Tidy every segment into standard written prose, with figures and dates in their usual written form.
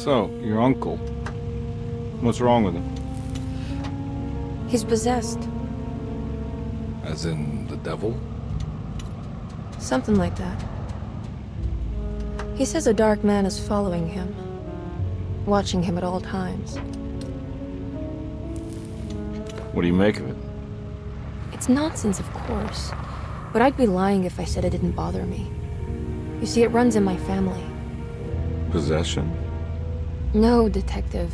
So, your uncle. What's wrong with him? He's possessed. As in the devil? Something like that. He says a dark man is following him, watching him at all times. What do you make of it? It's nonsense, of course, but I'd be lying if I said it didn't bother me. You see, it runs in my family. Possession? No, Detective.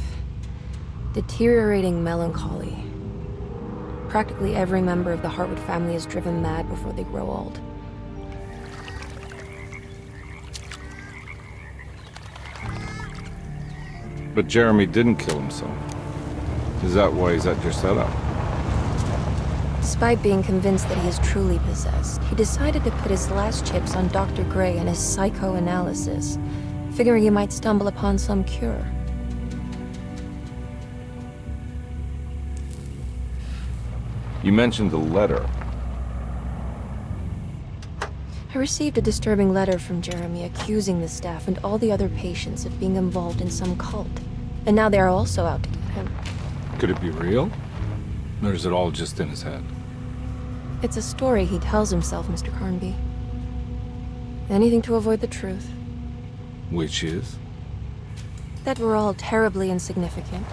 Deteriorating melancholy. Practically every member of the Hartwood family is driven mad before they grow old. But Jeremy didn't kill himself. Is that why he's at your setup? Despite being convinced that he is truly possessed, he decided to put his last chips on Dr. Gray and his psychoanalysis, figuring he might stumble upon some cure. You mentioned the letter. I received a disturbing letter from Jeremy accusing the staff and all the other patients of being involved in some cult. And now they are also out to get him. Could it be real? Or is it all just in his head? It's a story he tells himself, Mr. Carnby. Anything to avoid the truth. Which is? That we're all terribly insignificant.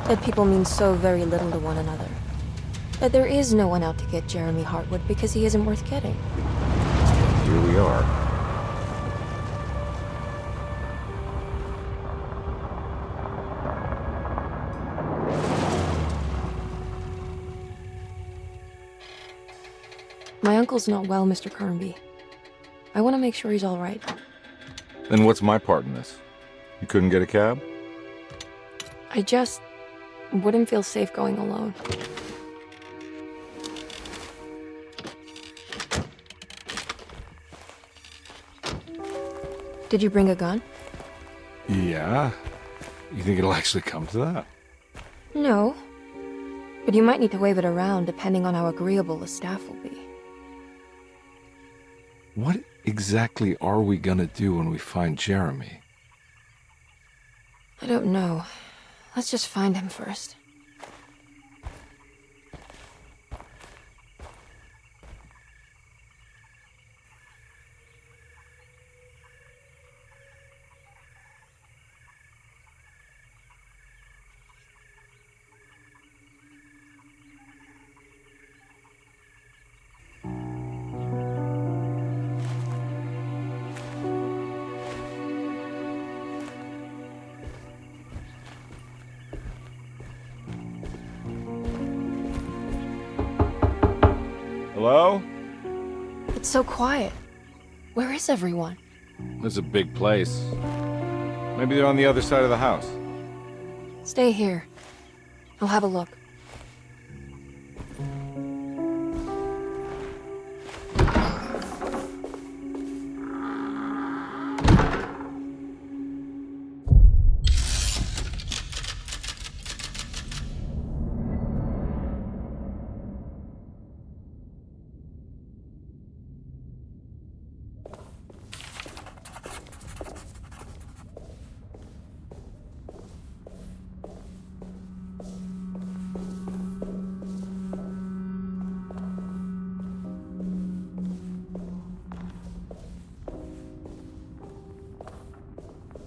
That people mean so very little to one another. That there is no one out to get Jeremy Hartwood because he isn't worth getting. Here we are. My uncle's not well, Mr. Carnby. I want to make sure he's all right. Then what's my part in this? You couldn't get a cab? I just wouldn't feel safe going alone. Did you bring a gun? Yeah. You think it'll actually come to that? No. But you might need to wave it around depending on how agreeable the staff will be. What exactly are we gonna do when we find Jeremy? I don't know. Let's just find him first. Hello? It's so quiet. Where is everyone? This is a big place. Maybe they're on the other side of the house. Stay here. I'll have a look.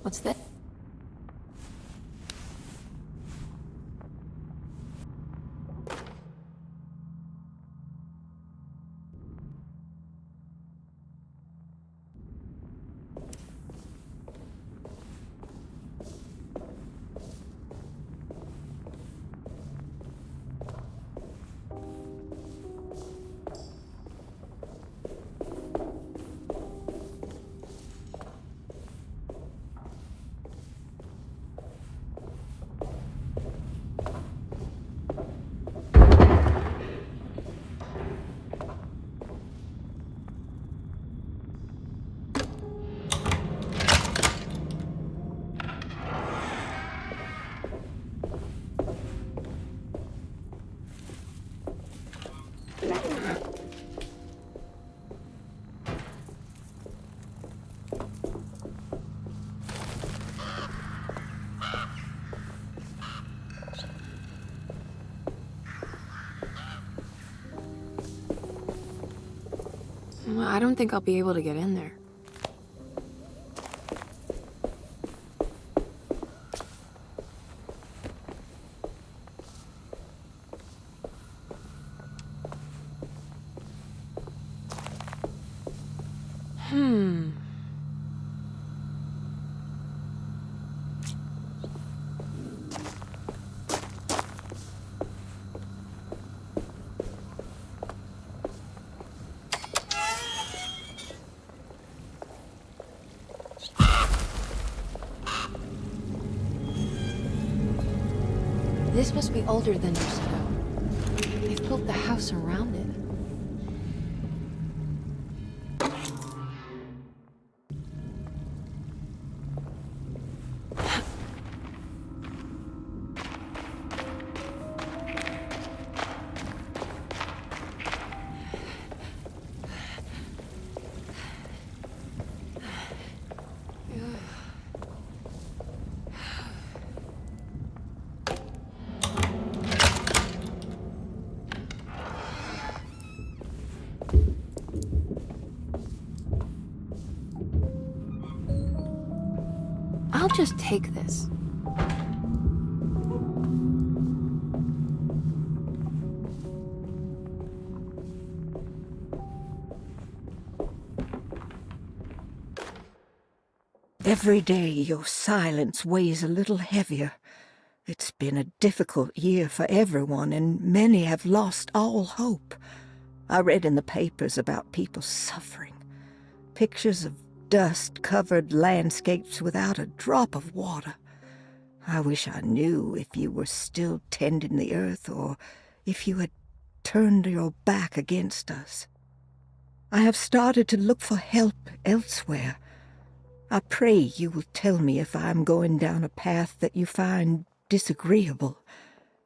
What's that? I don't think I'll be able to get in there. This must be older than Mercedo. They've built the house around it. I'll just take this. Every day your silence weighs a little heavier. It's been a difficult year for everyone, and many have lost all hope. I read in the papers about people suffering. Pictures of dust-covered landscapes without a drop of water. I wish I knew if you were still tending the earth or if you had turned your back against us. I have started to look for help elsewhere. I pray you will tell me if I am going down a path that you find disagreeable.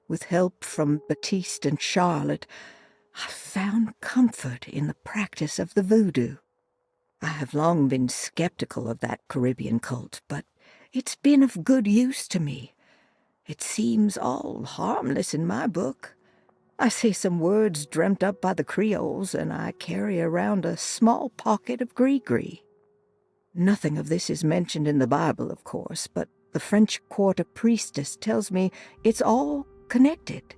With help from Baptiste and Charlotte, I found comfort in the practice of the voodoo. I have long been skeptical of that Caribbean cult, but it's been of good use to me. It seems all harmless in my book. I say some words dreamt up by the Creoles, and I carry around a small pocket of gris-gris. Nothing of this is mentioned in the Bible, of course, but the French Quarter priestess tells me it's all connected.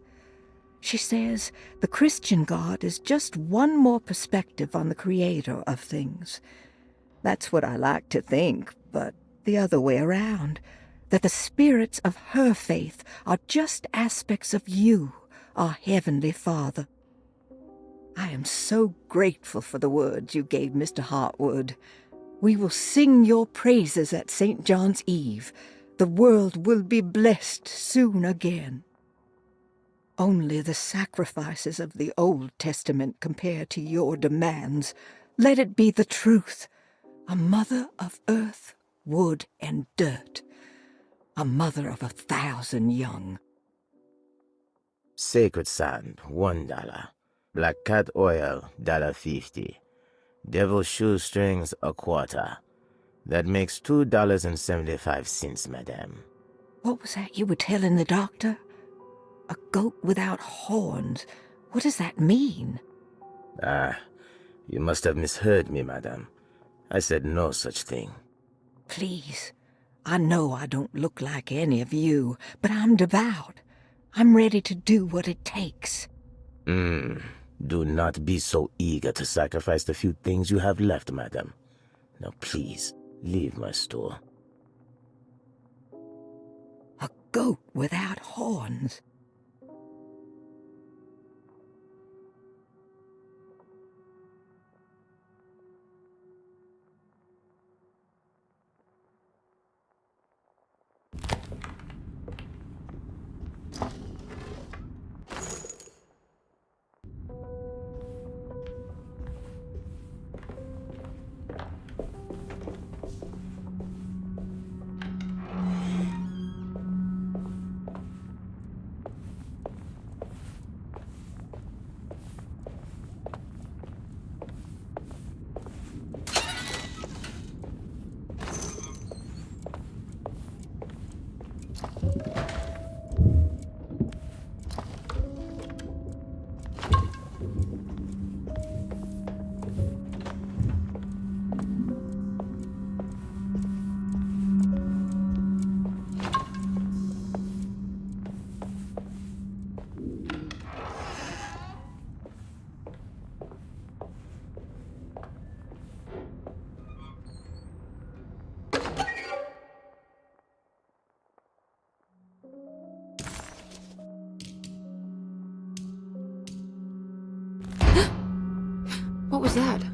She says the Christian God is just one more perspective on the creator of things. That's what I like to think, but the other way around, that the spirits of her faith are just aspects of you, our Heavenly Father. I am so grateful for the words you gave Mr. Hartwood. We will sing your praises at St. John's Eve. The world will be blessed soon again. Only the sacrifices of the Old Testament compare to your demands. Let it be the truth. A mother of earth, wood, and dirt. A mother of 1,000 young. Sacred sand, $1. Black cat oil, $1.50. Devil shoestrings, a quarter. That makes $2.75, madame. What was that you were telling the doctor? A goat without horns. What does that mean? You must have misheard me, madame. I said no such thing. Please, I know I don't look like any of you, but I'm devout. I'm ready to do what it takes. Do not be so eager to sacrifice the few things you have left, madame. Now please, leave my store. A goat without horns. What was that?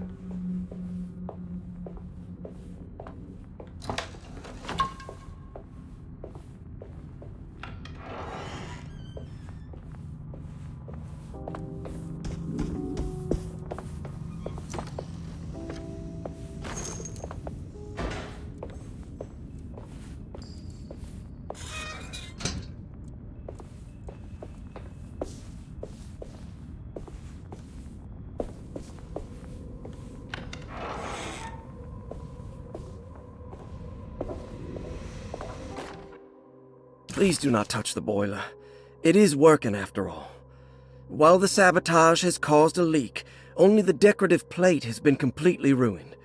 Please do not touch the boiler. It is working after all. While the sabotage has caused a leak, only the decorative plate has been completely ruined.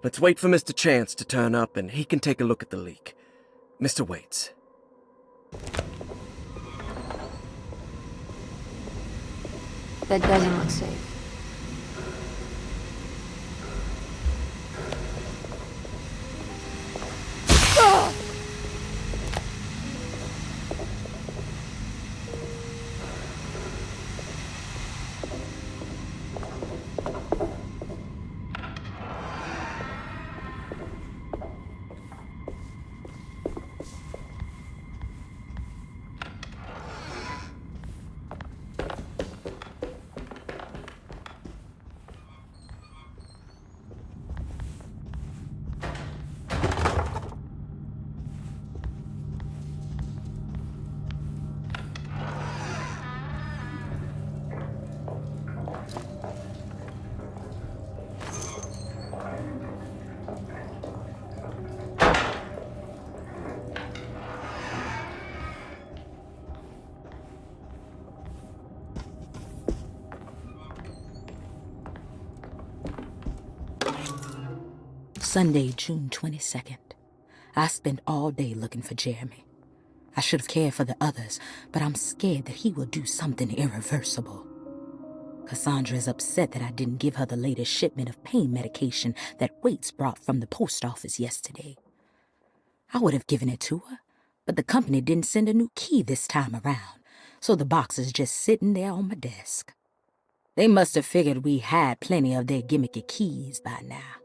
Let's wait for Mr. Chance to turn up and he can take a look at the leak. Mr. Waits. That doesn't look safe. Sunday, June 22nd. I spent all day looking for Jeremy. I should have cared for the others, but I'm scared that he will do something irreversible. Cassandra is upset that I didn't give her the latest shipment of pain medication that Waits brought from the post office yesterday. I would have given it to her, but the company didn't send a new key this time around, so the box is just sitting there on my desk. They must have figured we had plenty of their gimmicky keys by now.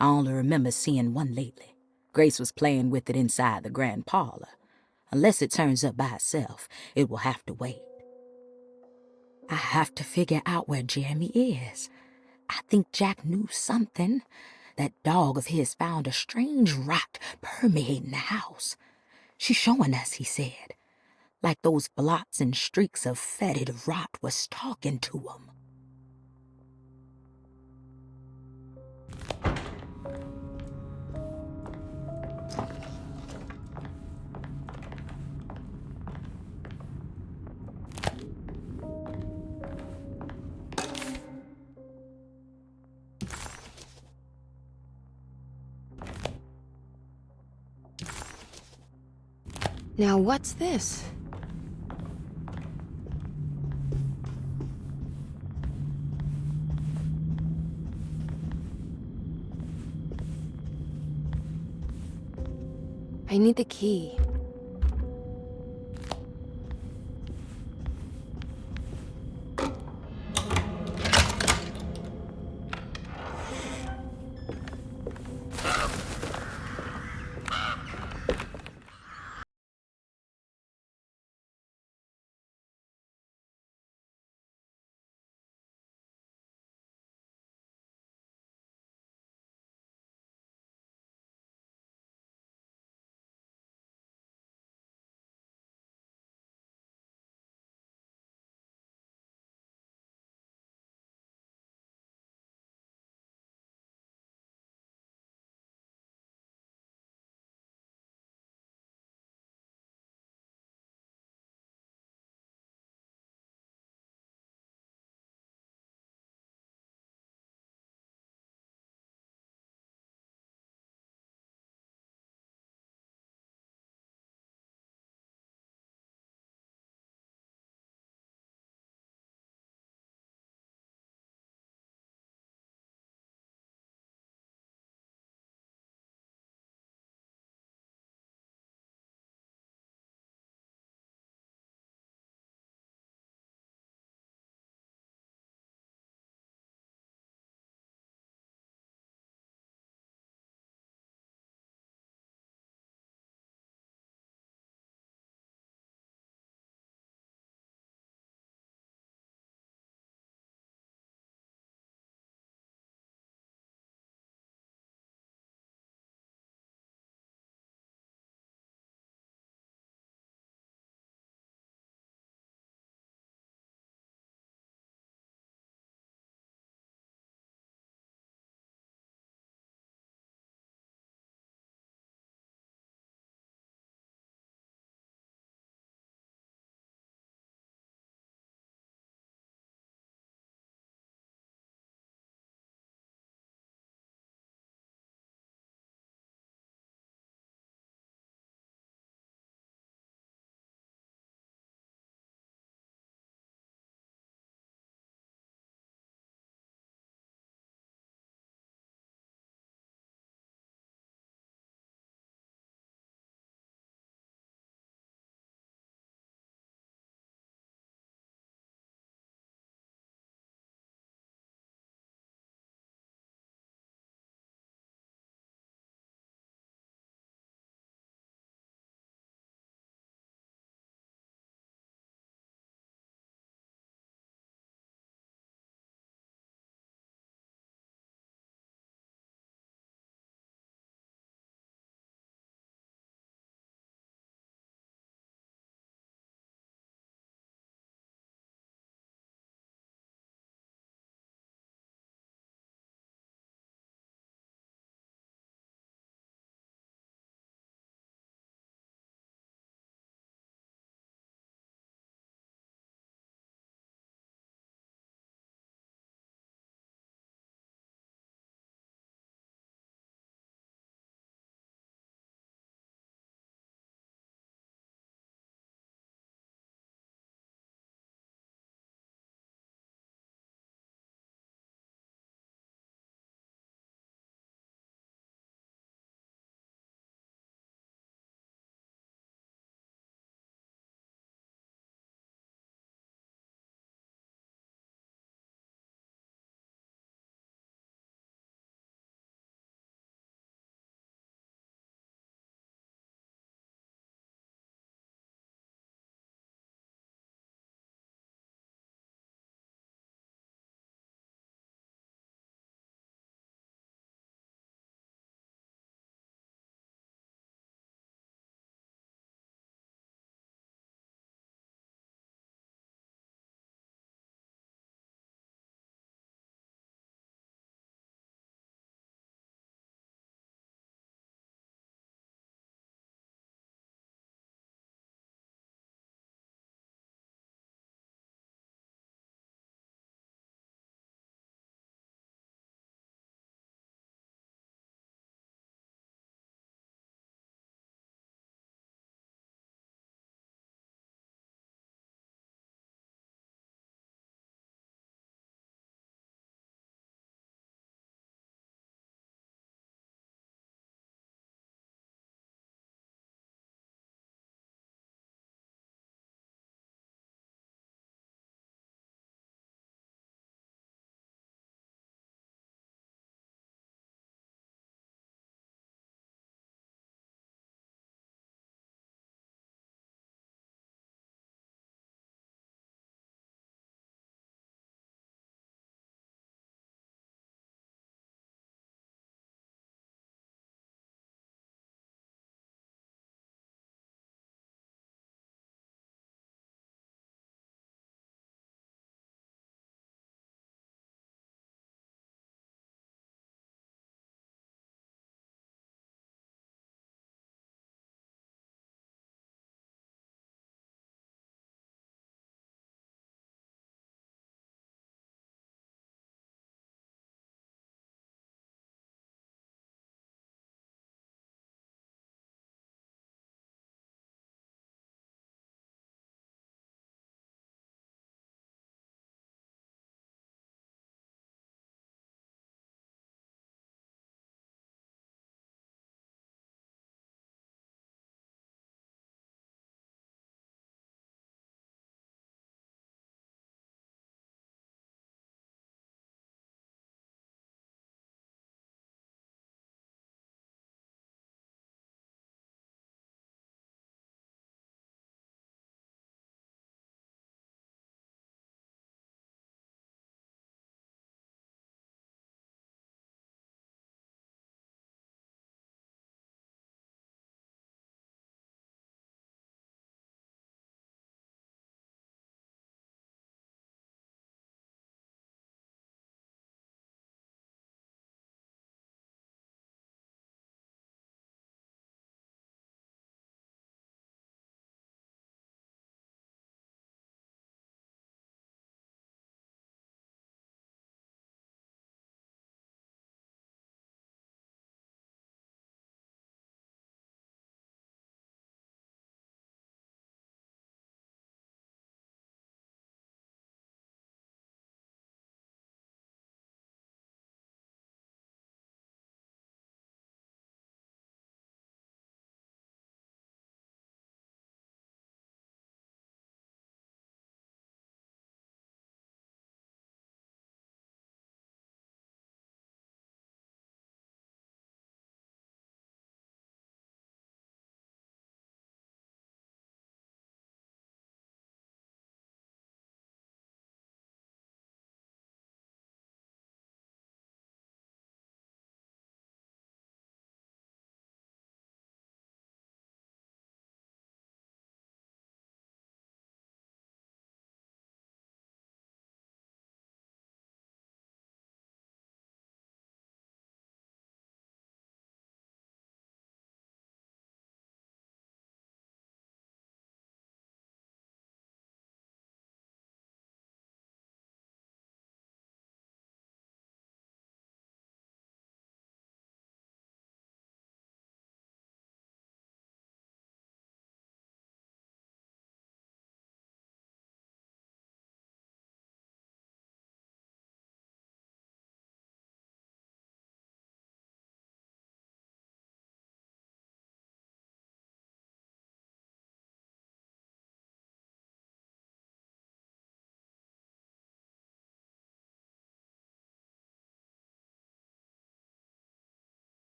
I only remember seeing one lately. Grace was playing with it inside the grand parlor. Unless it turns up by itself, it will have to wait. I have to figure out where Jeremy is. I think Jack knew something. That dog of his found a strange rot permeating the house. She's showing us, he said. Like those blots and streaks of fetid rot was talking to him. Now what's this? I need the key.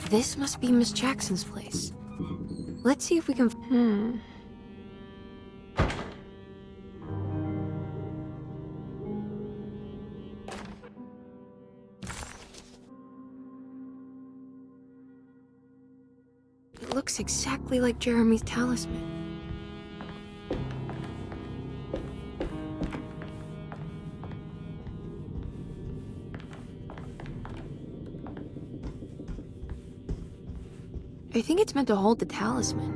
This must be Miss Jackson's place. Let's see if we can... It looks exactly like Jeremy's talisman. I think it's meant to hold the talisman.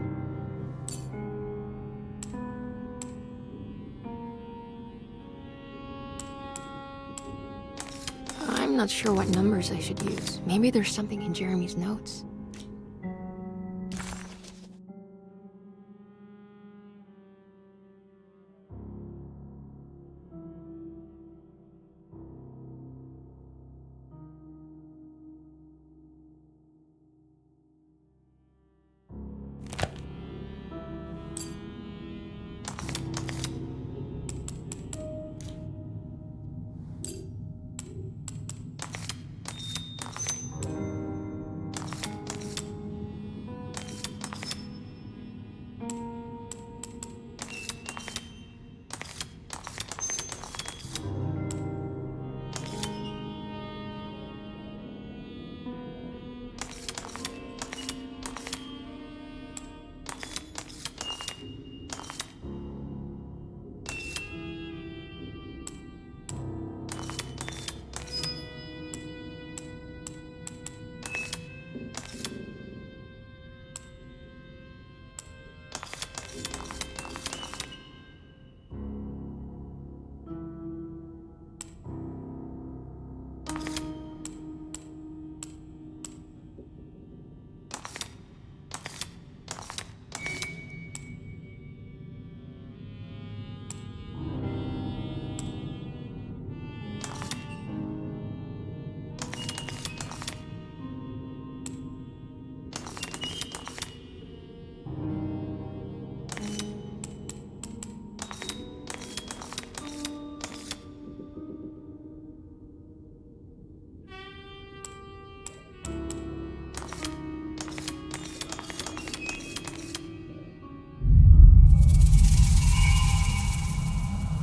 I'm not sure what numbers I should use. Maybe there's something in Jeremy's notes.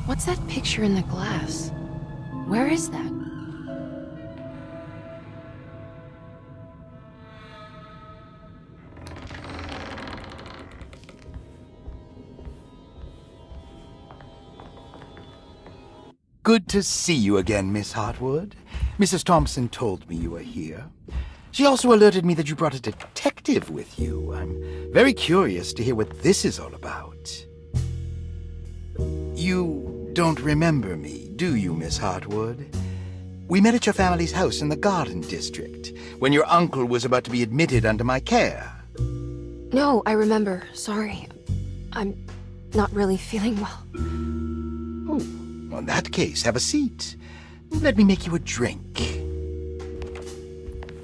What's that picture in the glass? Where is that? Good to see you again, Miss Hartwood. Mrs. Thompson told me you were here. She also alerted me that you brought a detective with you. I'm very curious to hear what this is all about. You don't remember me, do you, Miss Hartwood? We met at your family's house in the Garden District, when your uncle was about to be admitted under my care. No, I remember. Sorry. I'm not really feeling well. Oh, well, in that case, have a seat. Let me make you a drink.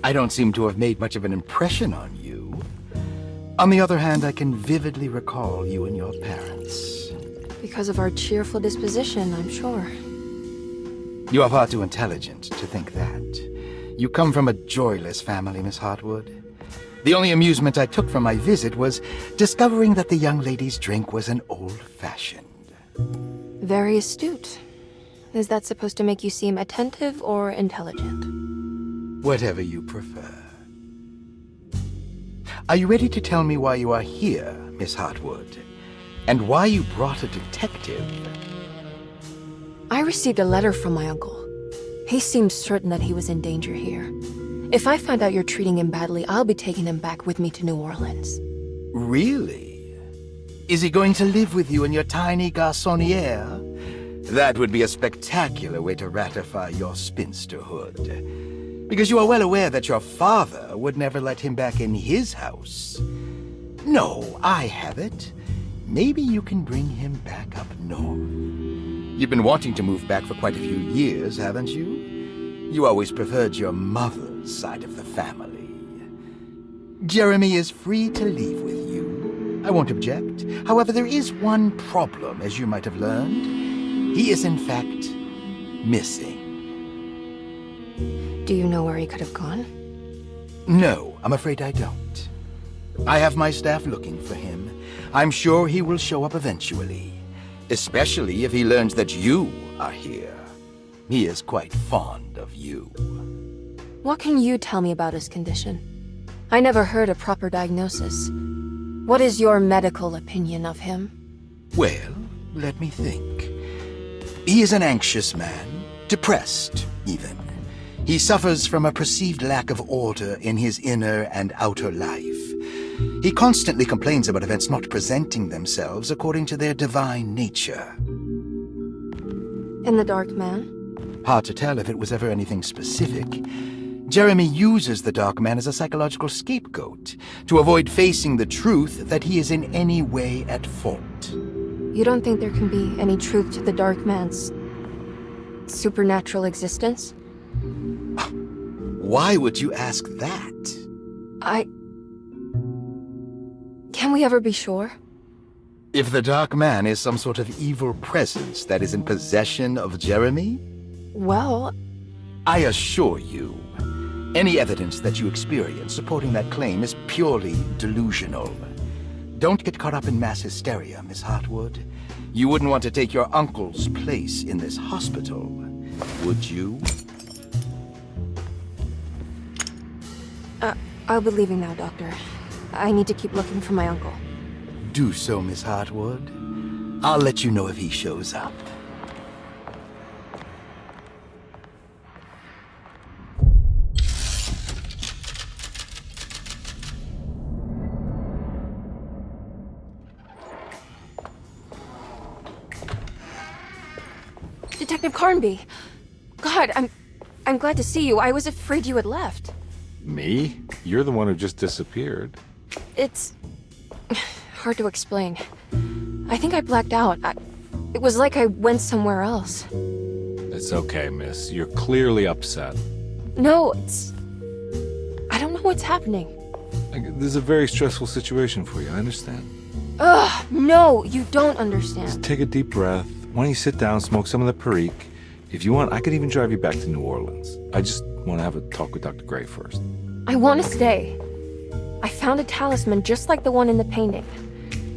I don't seem to have made much of an impression on you. On the other hand, I can vividly recall you and your parents. Because of our cheerful disposition, I'm sure. You are far too intelligent to think that. You come from a joyless family, Miss Hartwood. The only amusement I took from my visit was discovering that the young lady's drink was an old-fashioned. Very astute. Is that supposed to make you seem attentive or intelligent? Whatever you prefer. Are you ready to tell me why you are here, Miss Hartwood? And why you brought a detective? I received a letter from my uncle. He seemed certain that he was in danger here. If I find out you're treating him badly, I'll be taking him back with me to New Orleans. Really? Is he going to live with you in your tiny garçonniere? That would be a spectacular way to ratify your spinsterhood. Because you are well aware that your father would never let him back in his house. No, I have it. Maybe you can bring him back up north. You've been wanting to move back for quite a few years, haven't you? You always preferred your mother's side of the family. Jeremy is free to leave with you. I won't object. However, there is one problem, as you might have learned. He is, in fact, missing. Do you know where he could have gone? No, I'm afraid I don't. I have my staff looking for him. I'm sure he will show up eventually. Especially if he learns that you are here. He is quite fond of you. What can you tell me about his condition? I never heard a proper diagnosis. What is your medical opinion of him? Well, let me think. He is an anxious man, depressed, even. He suffers from a perceived lack of order in his inner and outer life. He constantly complains about events not presenting themselves according to their divine nature. And the Dark Man? Hard to tell if it was ever anything specific. Jeremy uses the Dark Man as a psychological scapegoat to avoid facing the truth that he is in any way at fault. You don't think there can be any truth to the Dark Man's supernatural existence? Why would you ask that? Can we ever be sure? If the Dark Man is some sort of evil presence that is in possession of Jeremy, Well, I assure you, any evidence that you experience supporting that claim is purely delusional. Don't get caught up in mass hysteria, Miss Hartwood. You wouldn't want to take your uncle's place in this hospital, would you? I'll be leaving now, Doctor. I need to keep looking for my uncle. Do so, Miss Hartwood. I'll let you know if he shows up. Detective Carnby! God, I'm glad to see you. I was afraid you had left. Me? You're the one who just disappeared. It's hard to explain. I think I blacked out. It was like I went somewhere else. It's okay, miss. You're clearly upset. No, I don't know what's happening. This is a very stressful situation for you, I understand. Ugh, no, you don't understand. Just take a deep breath. Why don't you sit down, smoke some of the Perique? If you want, I could even drive you back to New Orleans. I just want to have a talk with Dr. Gray first. I want to stay. I found a talisman just like the one in the painting.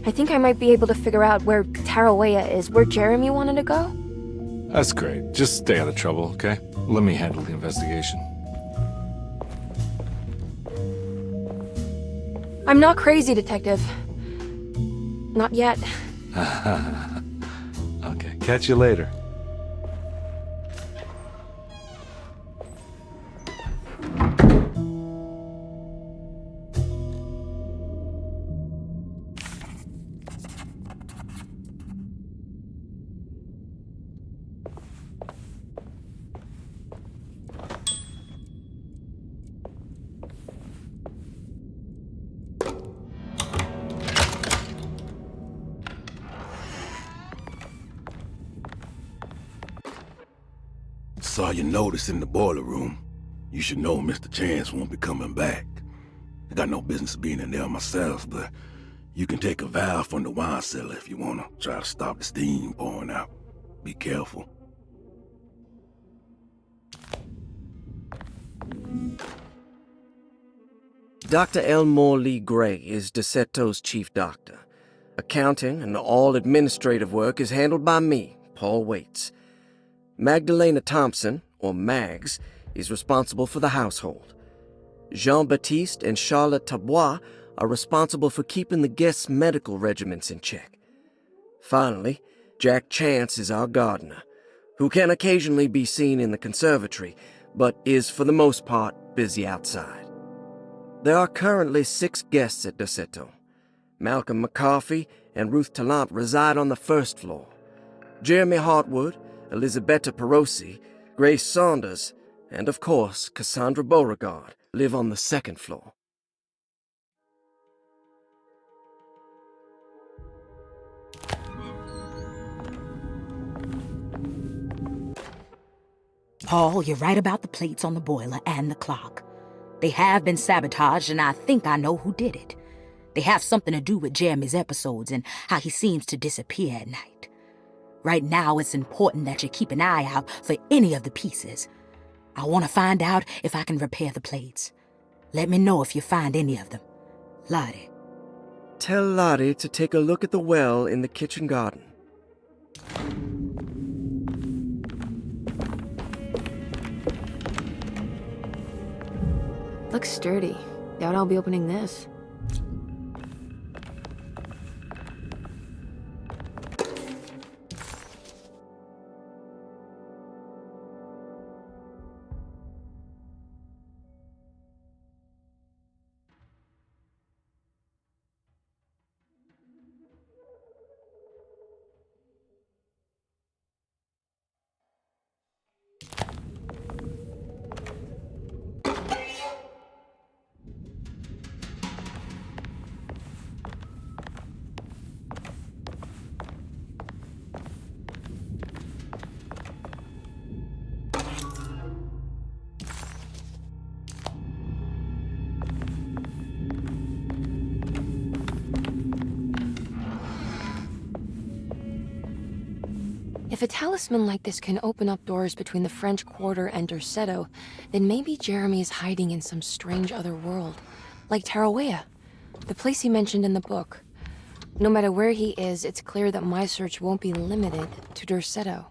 I think I might be able to figure out where Tarawea is, where Jeremy wanted to go. That's great. Just stay out of trouble, okay? Let me handle the investigation. I'm not crazy, Detective. Not yet. Okay, catch you later. Saw your notice in the boiler room. You should know Mr. Chance won't be coming back. I got no business being in there myself, but you can take a valve from the wine cellar if you want to try to stop the steam pouring out. Be careful. Dr. Elmore Lee Gray is DeSeto's chief doctor. Accounting and all administrative work is handled by me, Paul Waits. Magdalena Thompson, or Mags, is responsible for the household. Jean-Baptiste and Charlotte Tabois are responsible for keeping the guests' medical regimens in check. Finally, Jack Chance is our gardener, who can occasionally be seen in the conservatory, but is for the most part busy outside. There are currently 6 guests at DeSeto. Malcolm McCarthy and Ruth Tallant reside on the first floor. Jeremy Hartwood, Elisabetta Perosi, Grace Saunders, and of course Cassandra Beauregard live on the second floor. Paul, you're right about the plates on the boiler and the clock. They have been sabotaged, and I think I know who did it. They have something to do with Jeremy's episodes and how he seems to disappear at night. Right now, it's important that you keep an eye out for any of the pieces. I want to find out if I can repair the plates. Let me know if you find any of them. Lottie. Tell Lottie to take a look at the well in the kitchen garden. Looks sturdy. Doubt I'll be opening this. If a talisman like this can open up doors between the French Quarter and Derceto, then maybe Jeremy is hiding in some strange other world. Like Tarawea, the place he mentioned in the book. No matter where he is, it's clear that my search won't be limited to Derceto.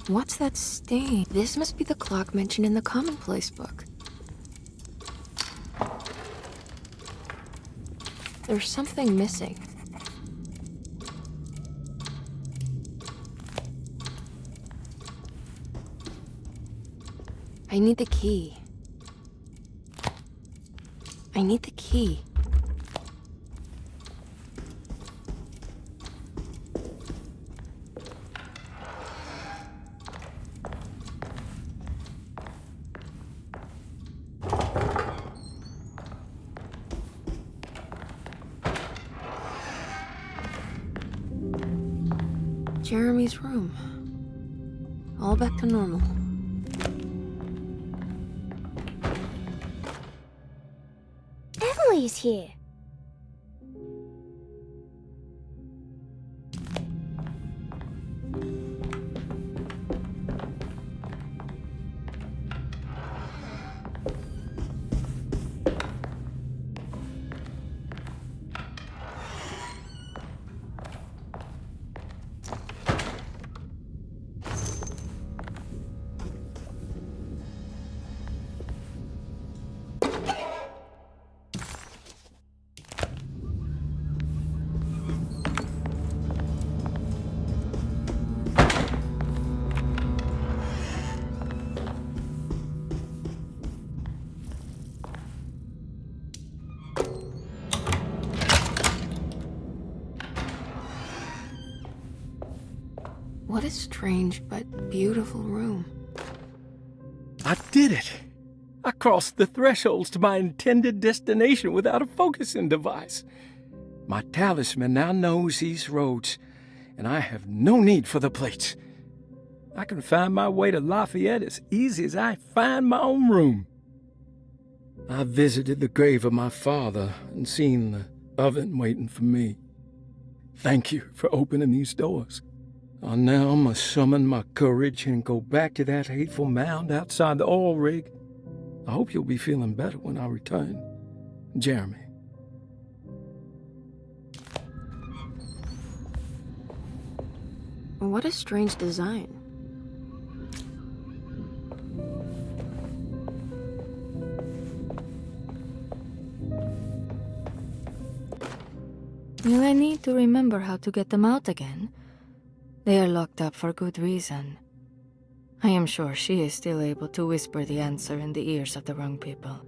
What's that stain? This must be the clock mentioned in the Commonplace book. There's something missing. I need the key. I need the key. Jeremy's room. All back to normal. Emily's here. What a strange but beautiful room. I did it! I crossed the thresholds to my intended destination without a focusing device. My talisman now knows these roads, and I have no need for the plates. I can find my way to Lafayette as easy as I find my own room. I visited the grave of my father and seen the oven waiting for me. Thank you for opening these doors. I now must summon my courage and go back to that hateful mound outside the oil rig. I hope you'll be feeling better when I return. Jeremy. What a strange design. Will I need to remember how to get them out again? They are locked up for good reason. I am sure she is still able to whisper the answer in the ears of the wrong people.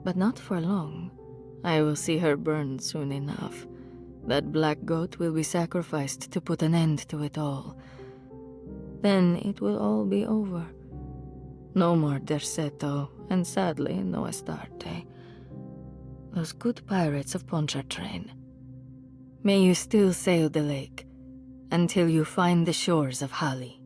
But not for long. I will see her burned soon enough. That black goat will be sacrificed to put an end to it all. Then it will all be over. No more Derceto, and sadly, no Astarte. Those good pirates of Pontchartrain. May you still sail the lake, until you find the shores of Hali.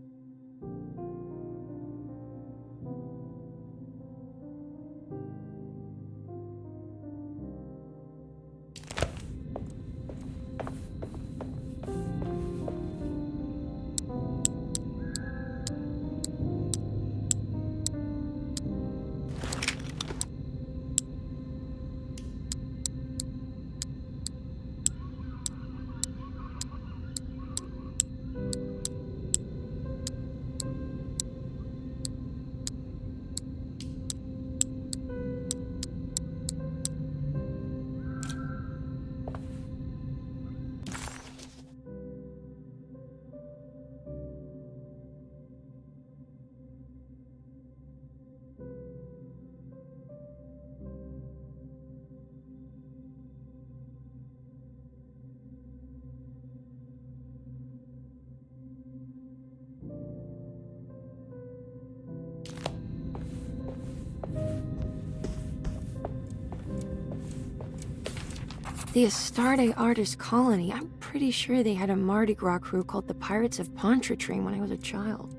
The Astarte Artist Colony. I'm pretty sure they had a Mardi Gras crew called the Pirates of Pontchartrain when I was a child.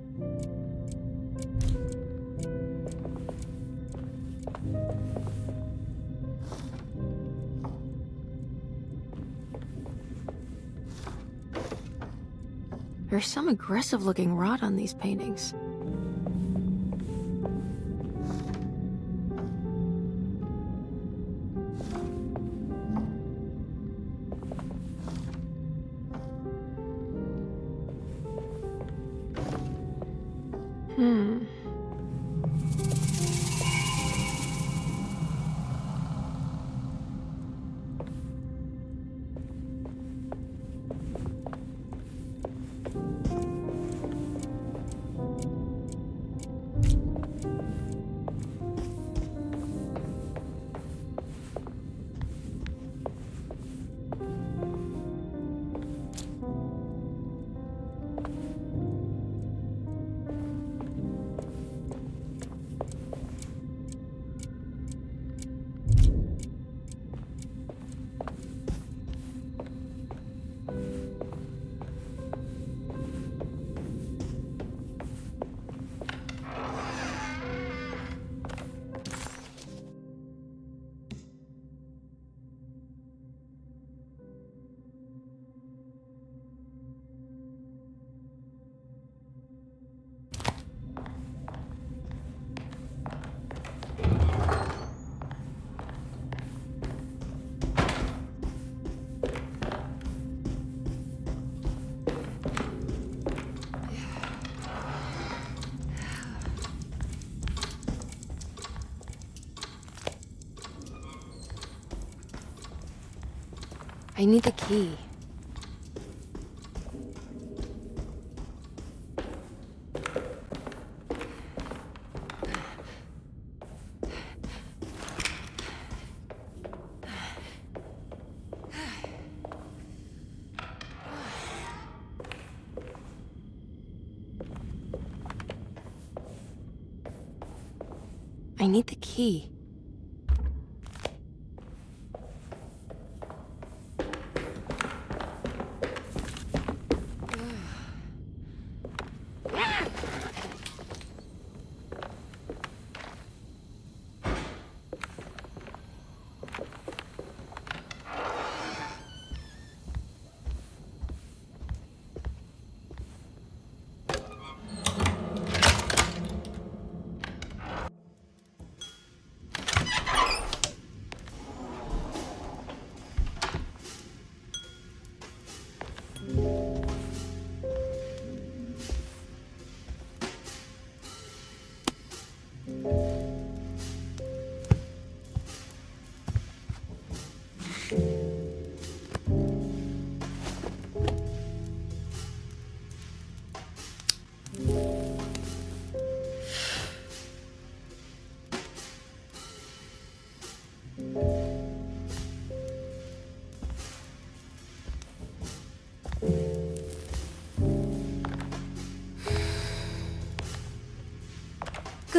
There's some aggressive-looking rot on these paintings. I need the key. I need the key.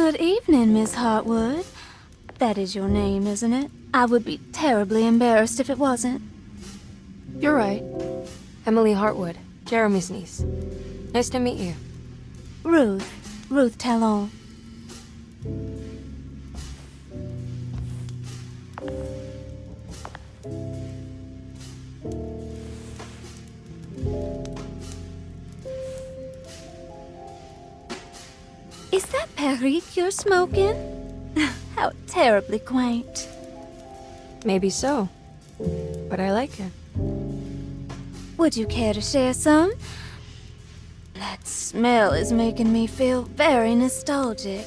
Good evening, Miss Hartwood. That is your name, isn't it? I would be terribly embarrassed if it wasn't. You're right. Emily Hartwood, Jeremy's niece. Nice to meet you. Ruth Talon. Is that Perique you're smoking? How terribly quaint. Maybe so. But I like it. Would you care to share some? That smell is making me feel very nostalgic.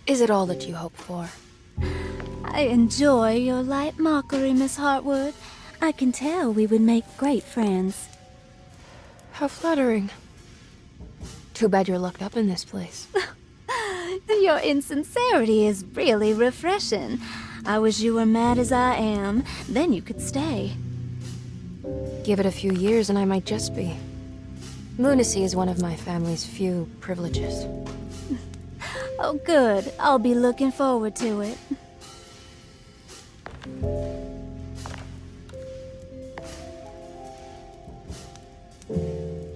Is it all that you hope for? I enjoy your light mockery, Miss Hartwood. I can tell we would make great friends. How flattering. Too bad you're locked up in this place. Your insincerity is really refreshing. I wish you were mad as I am. Then you could stay. Give it a few years and I might just be. Lunacy is one of my family's few privileges. Oh, good. I'll be looking forward to it.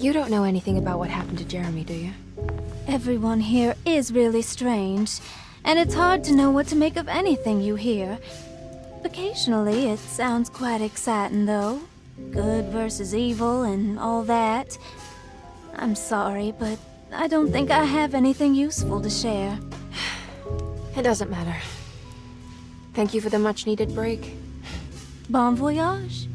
You don't know anything about what happened to Jeremy, do you? Everyone here is really strange, and it's hard to know what to make of anything you hear. Occasionally, it sounds quite exciting, though. Good versus evil and all that. I'm sorry, but I don't think I have anything useful to share. It doesn't matter. Thank you for the much-needed break. Bon voyage.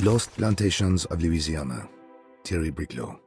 Lost Plantations of Louisiana, Thierry Briclot.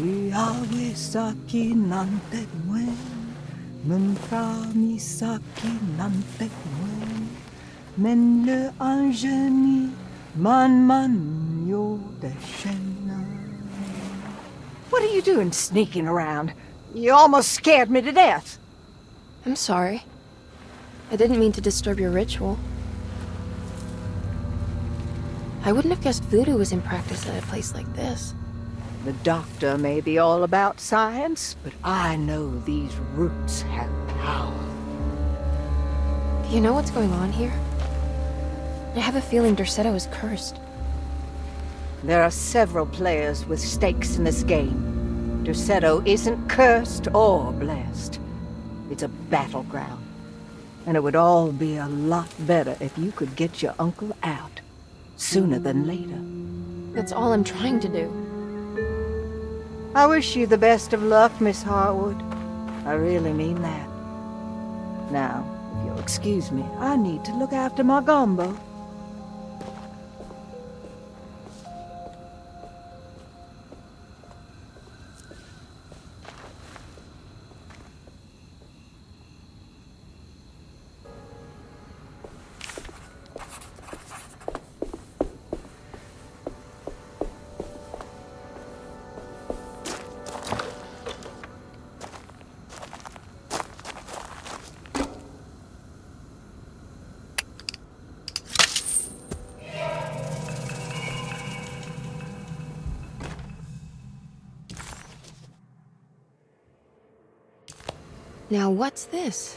Iawe saki nante mwen, Mumprami saki nante mwen, Men le anjeni man yo deshena. What are you doing sneaking around? You almost scared me to death. I'm sorry. I didn't mean to disturb your ritual. I wouldn't have guessed voodoo was in practice at a place like this. The doctor may be all about science, but I know these roots have power. Do you know what's going on here? I have a feeling Derceto is cursed. There are several players with stakes in this game. Derceto isn't cursed or blessed. It's a battleground. And it would all be a lot better if you could get your uncle out sooner than later. That's all I'm trying to do. I wish you the best of luck, Miss Harwood. I really mean that. Now, if you'll excuse me, I need to look after my gumbo. Now what's this?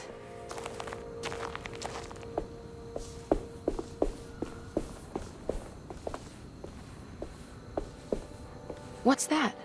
What's that?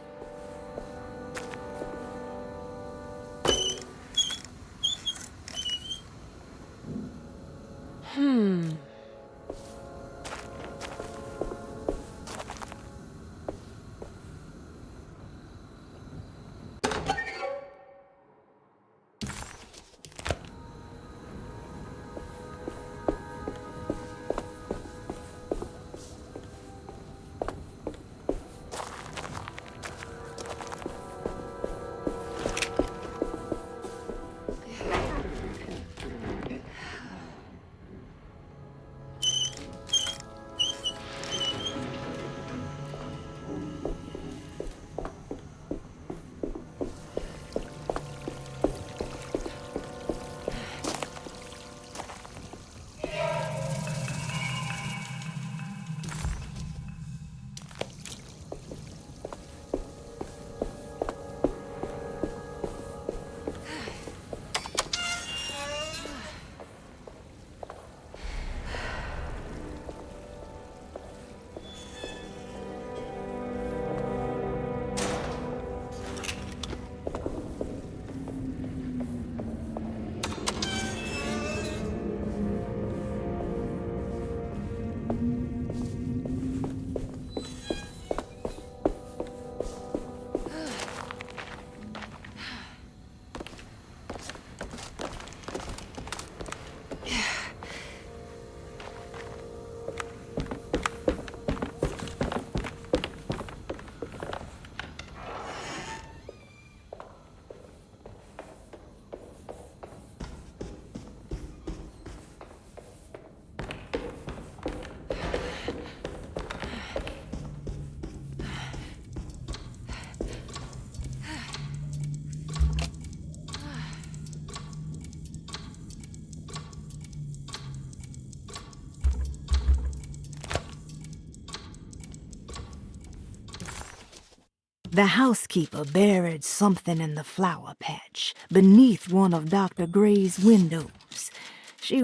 The housekeeper buried something in the flower patch beneath one of Dr. Gray's windows. She...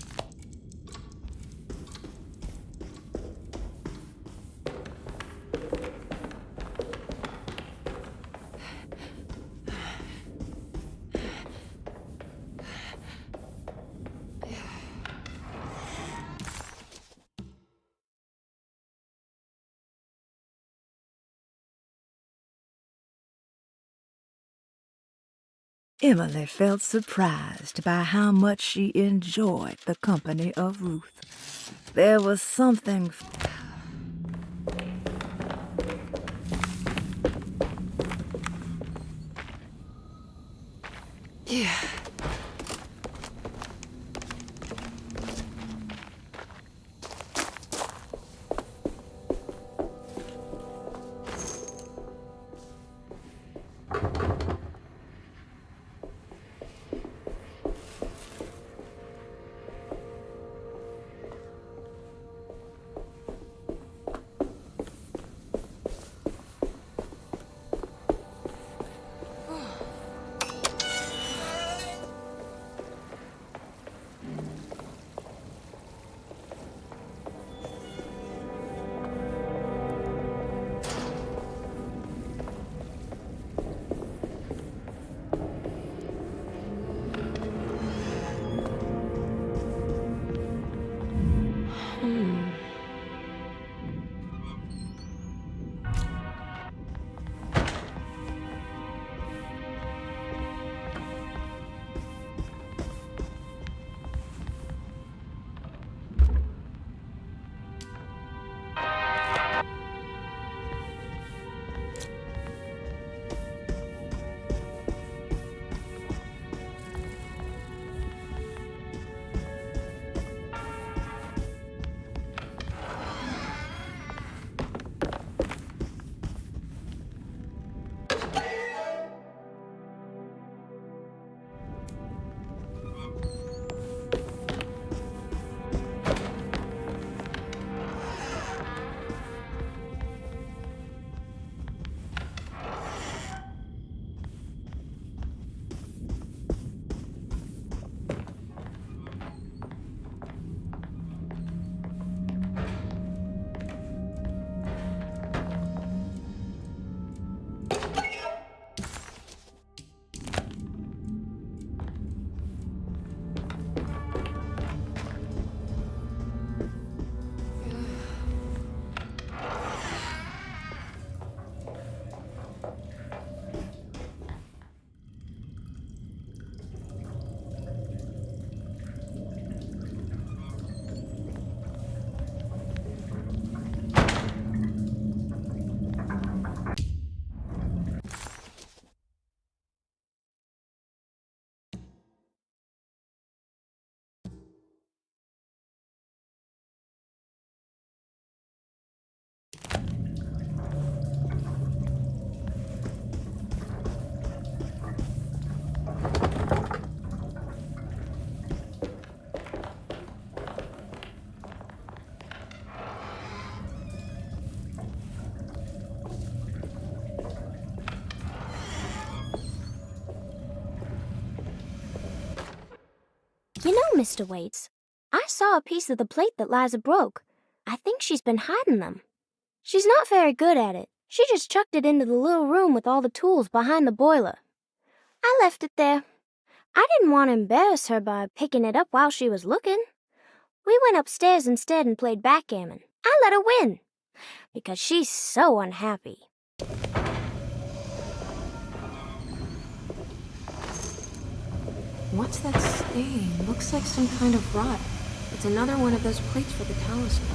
Emily felt surprised by how much she enjoyed the company of Ruth. There was something... Yeah. You know, Mr. Waits, I saw a piece of the plate that Liza broke. I think she's been hiding them. She's not very good at it. She just chucked it into the little room with all the tools behind the boiler. I left it there. I didn't want to embarrass her by picking it up while she was looking. We went upstairs instead and played backgammon. I let her win, because she's so unhappy. What's that stain? Looks like some kind of rot. It's another one of those plates for the talisman.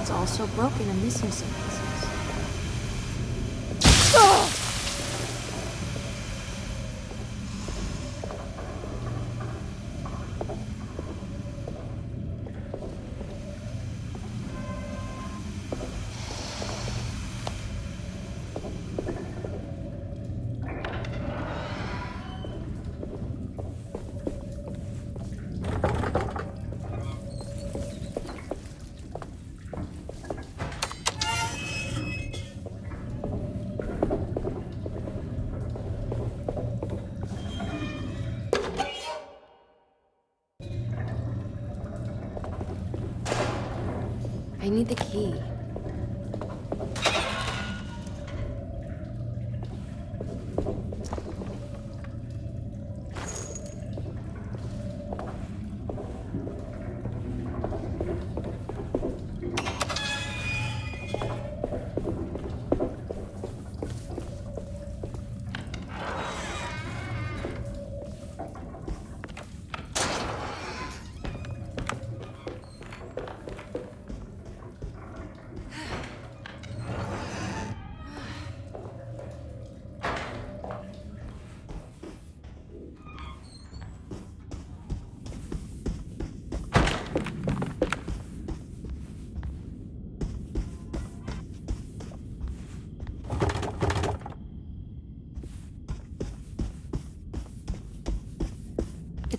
It's also broken and missing some pieces. I need the key.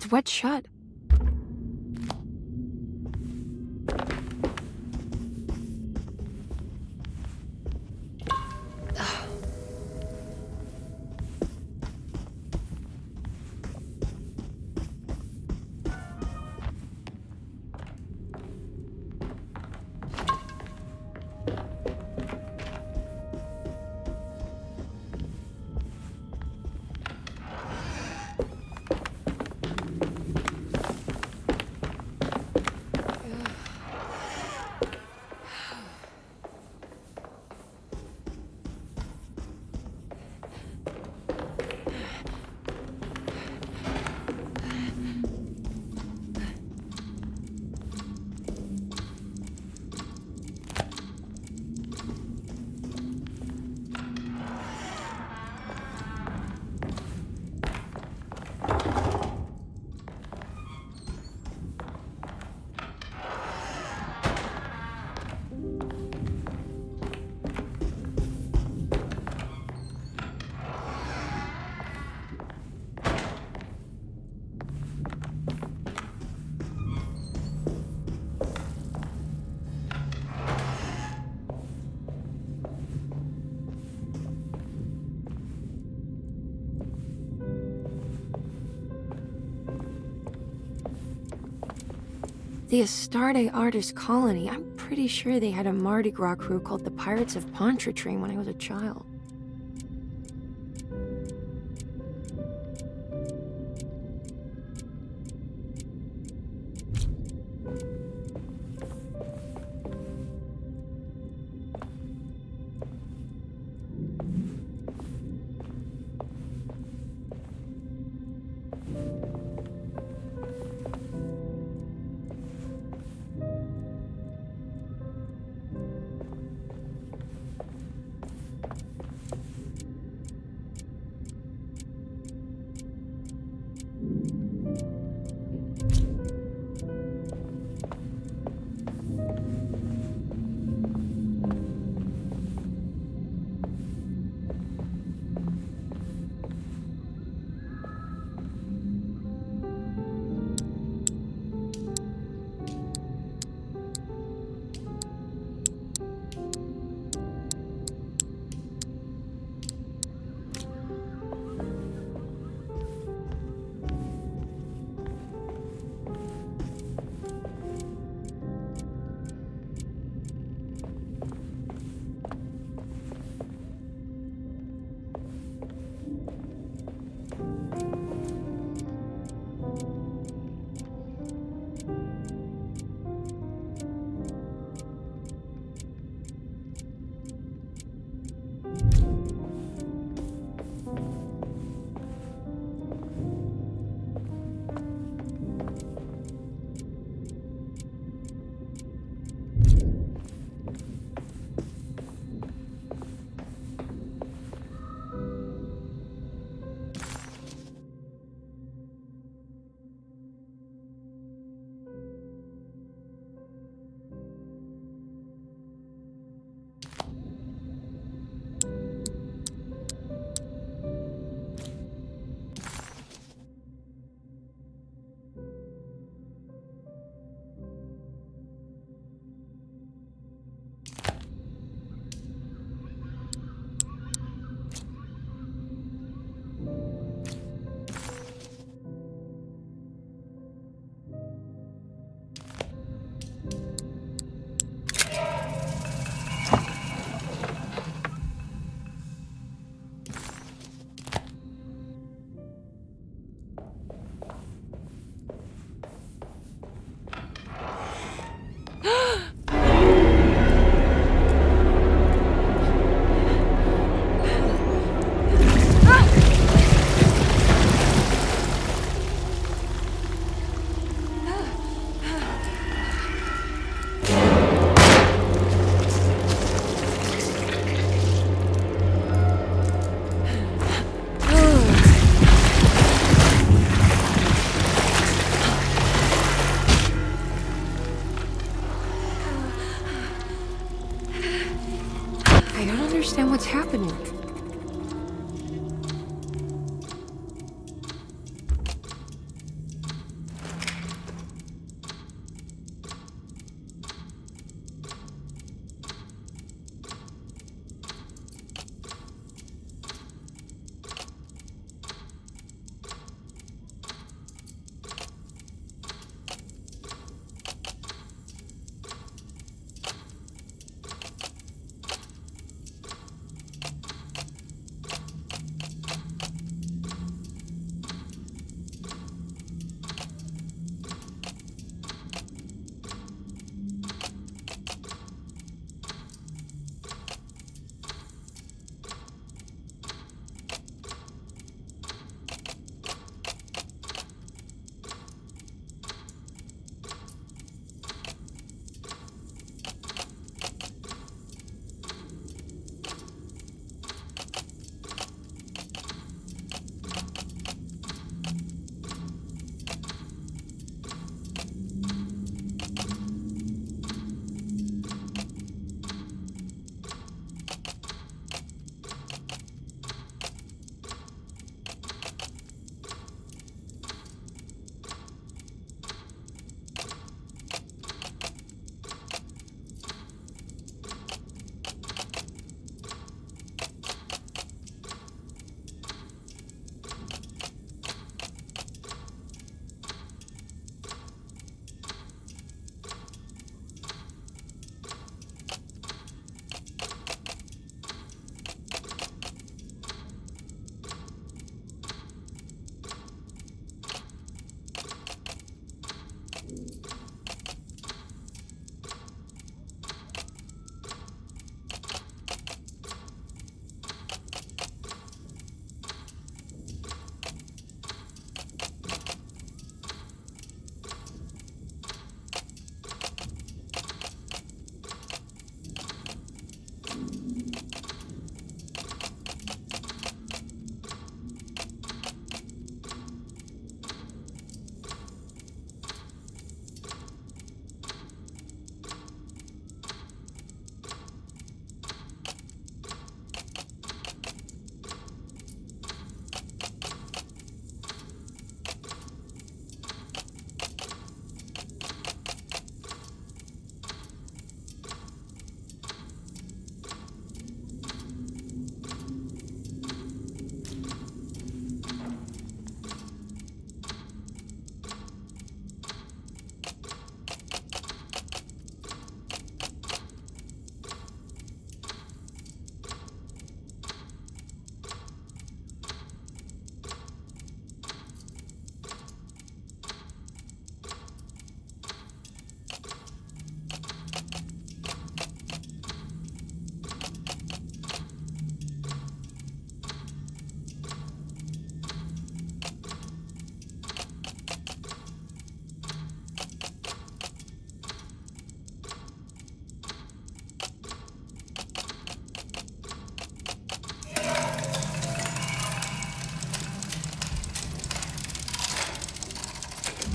It's wet shut. The Astarte Artist Colony. I'm pretty sure they had a Mardi Gras crew called the Pirates of Pontchartrain when I was a child. understand what's happening.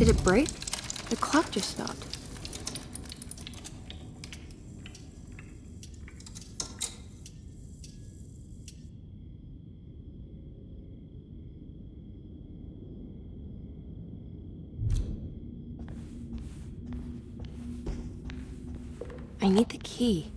Did it break? The clock just stopped. I need the key.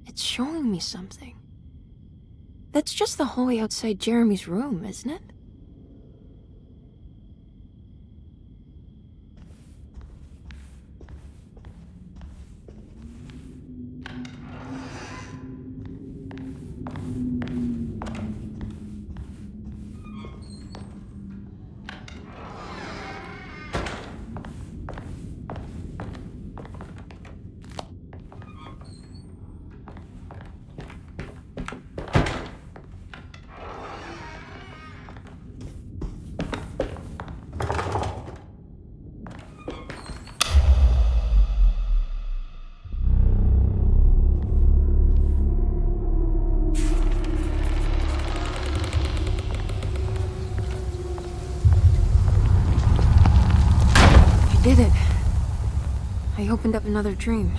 It's showing me something. That's just the hallway outside Jeremy's room, isn't it? Did it. I opened up another dream.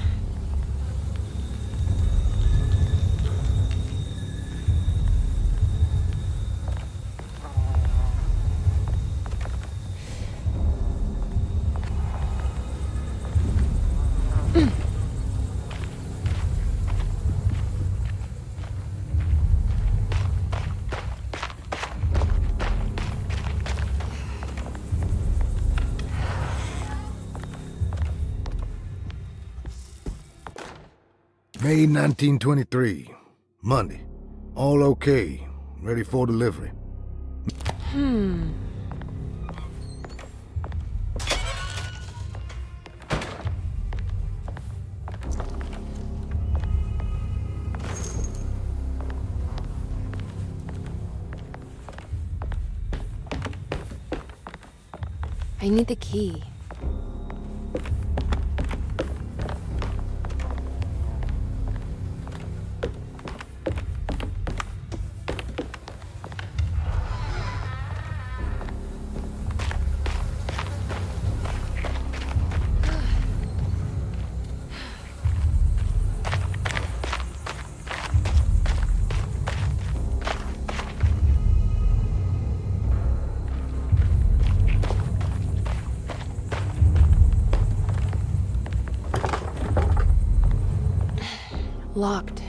May 1923. Monday. All okay. Ready for delivery. I need the key. Locked.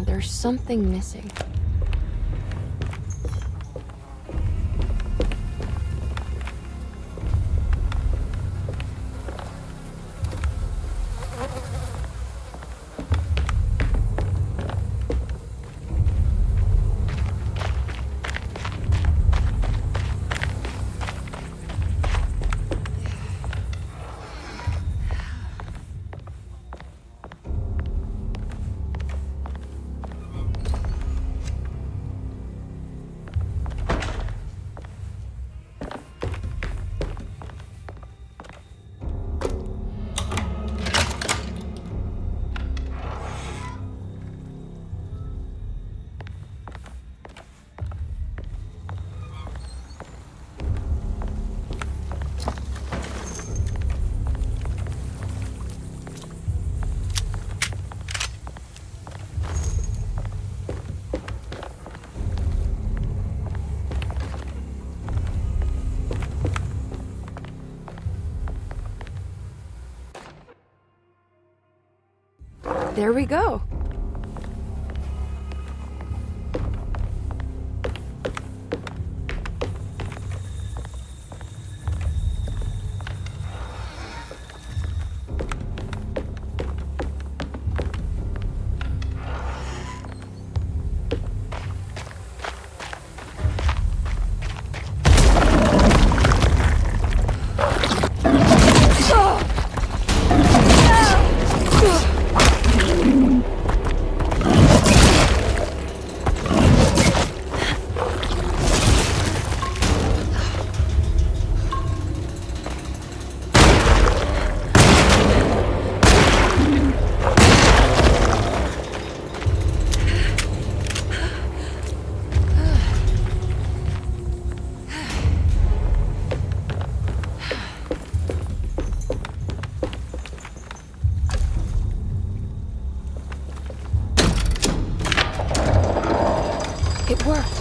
There's something missing. There we go. It worked.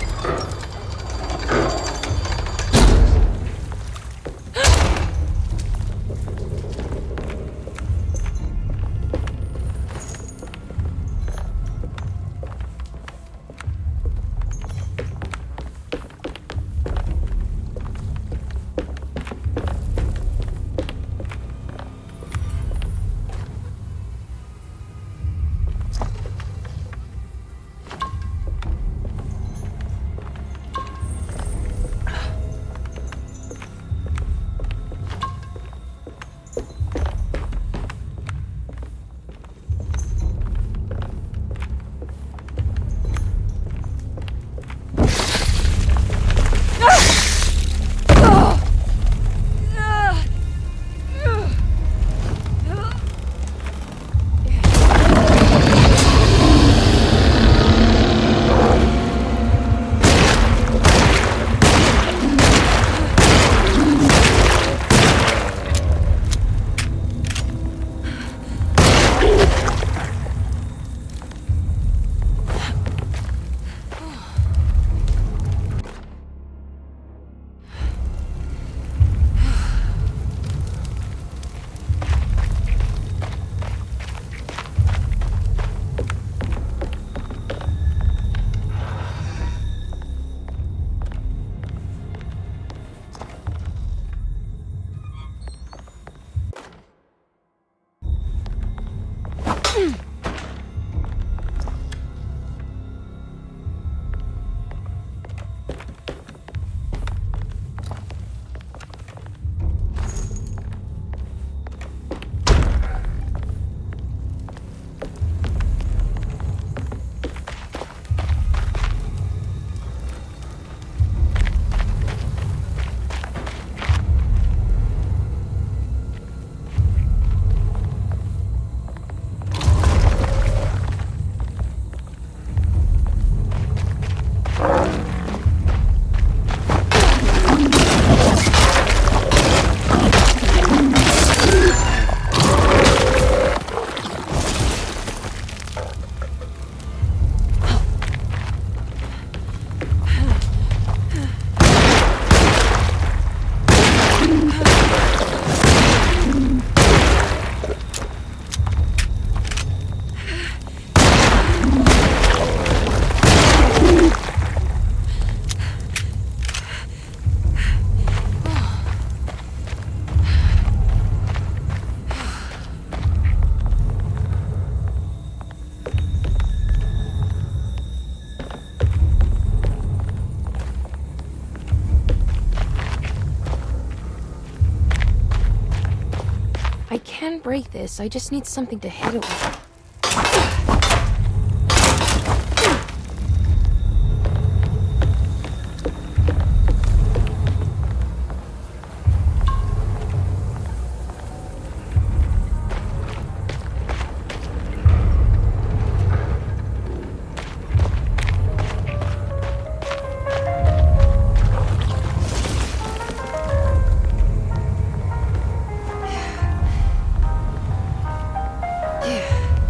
I can break this, I just need something to hit it with. Yeah.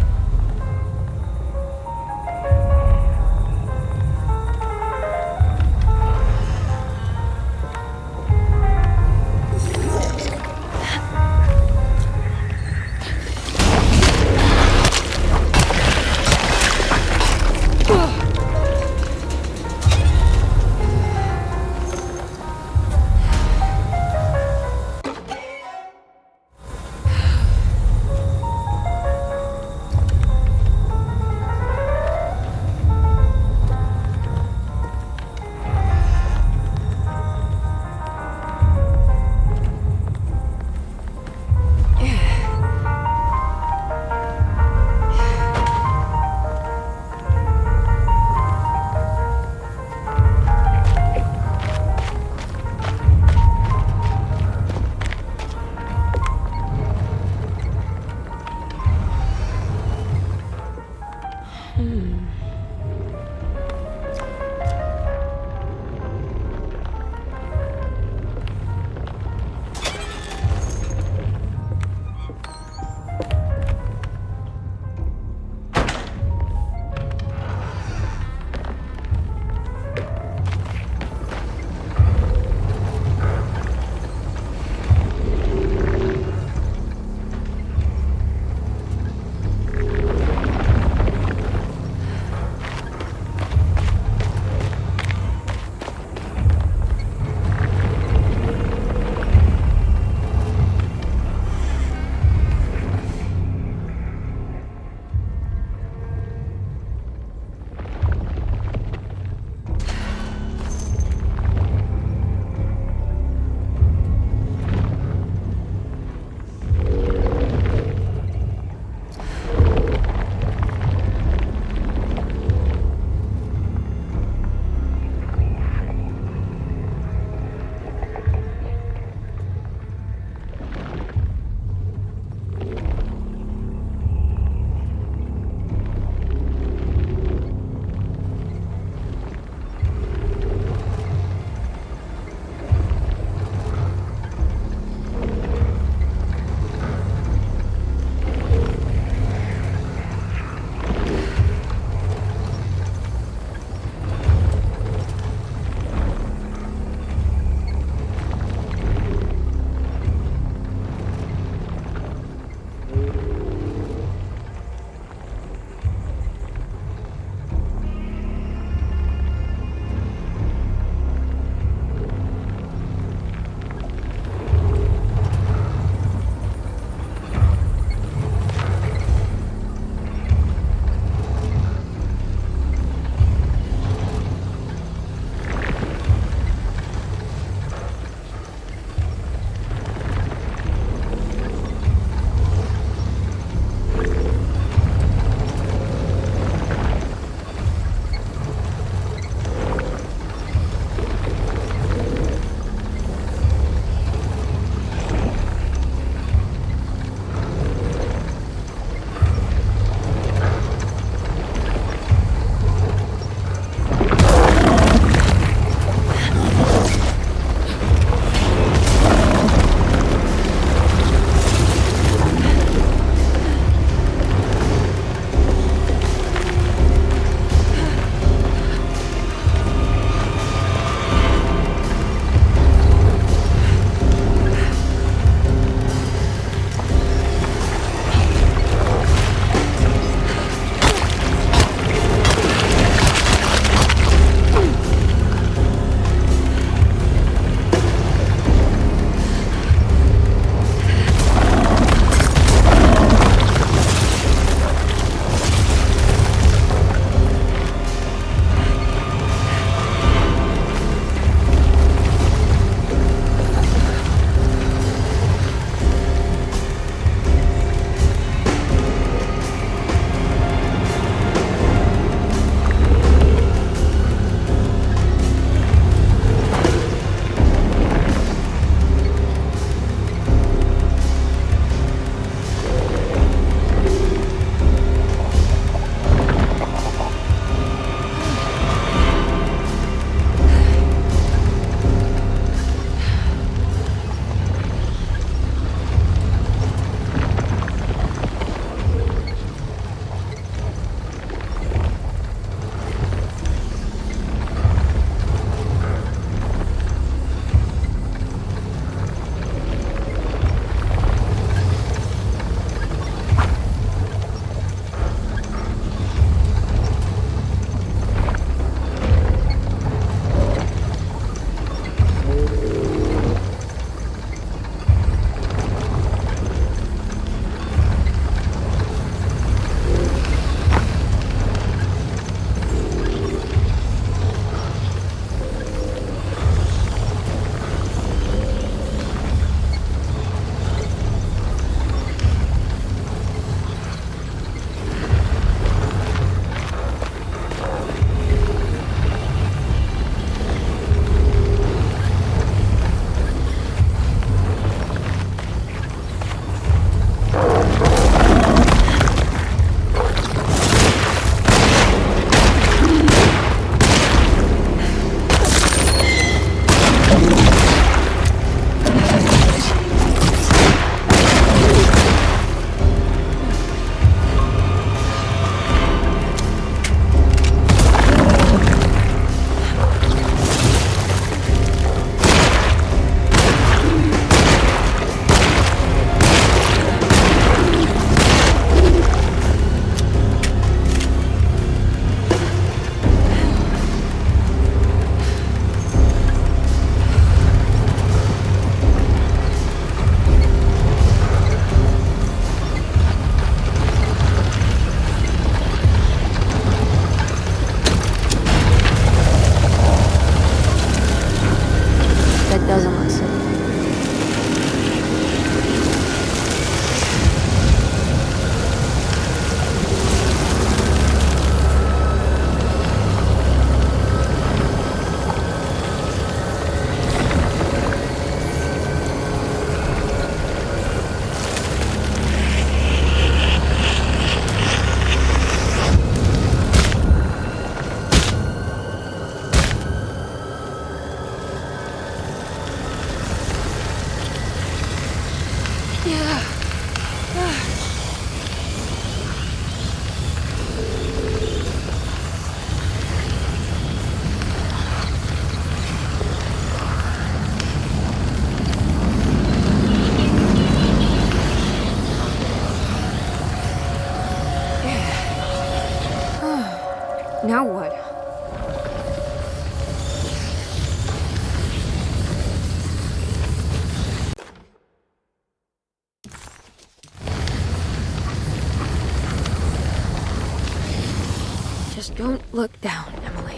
look down, Emily.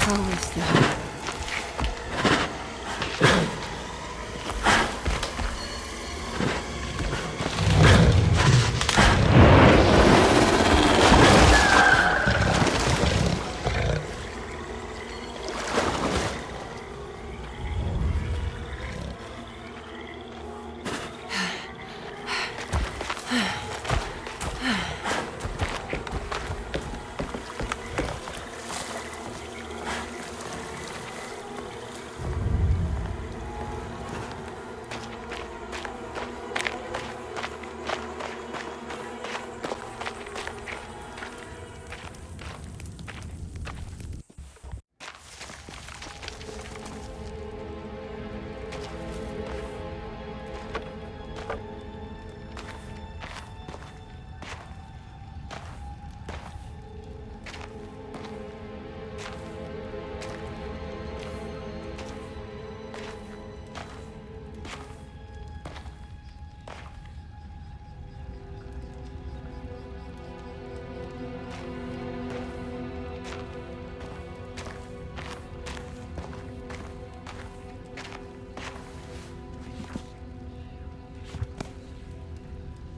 How is that?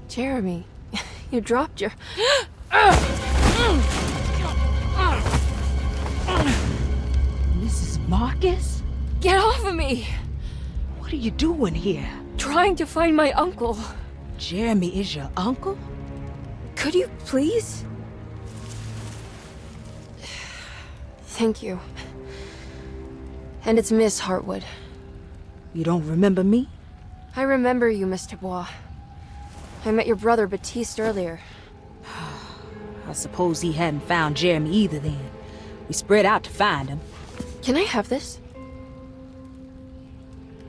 Jeremy, you dropped your... Mrs. Marcus? Get off of me! What are you doing here? Trying to find my uncle. Jeremy is your uncle? Could you please? Thank you. And it's Miss Hartwood. You don't remember me? I remember you, Miss Dubois. I met your brother Baptiste earlier. I suppose he hadn't found Jeremy either then. We spread out to find him. Can I have this?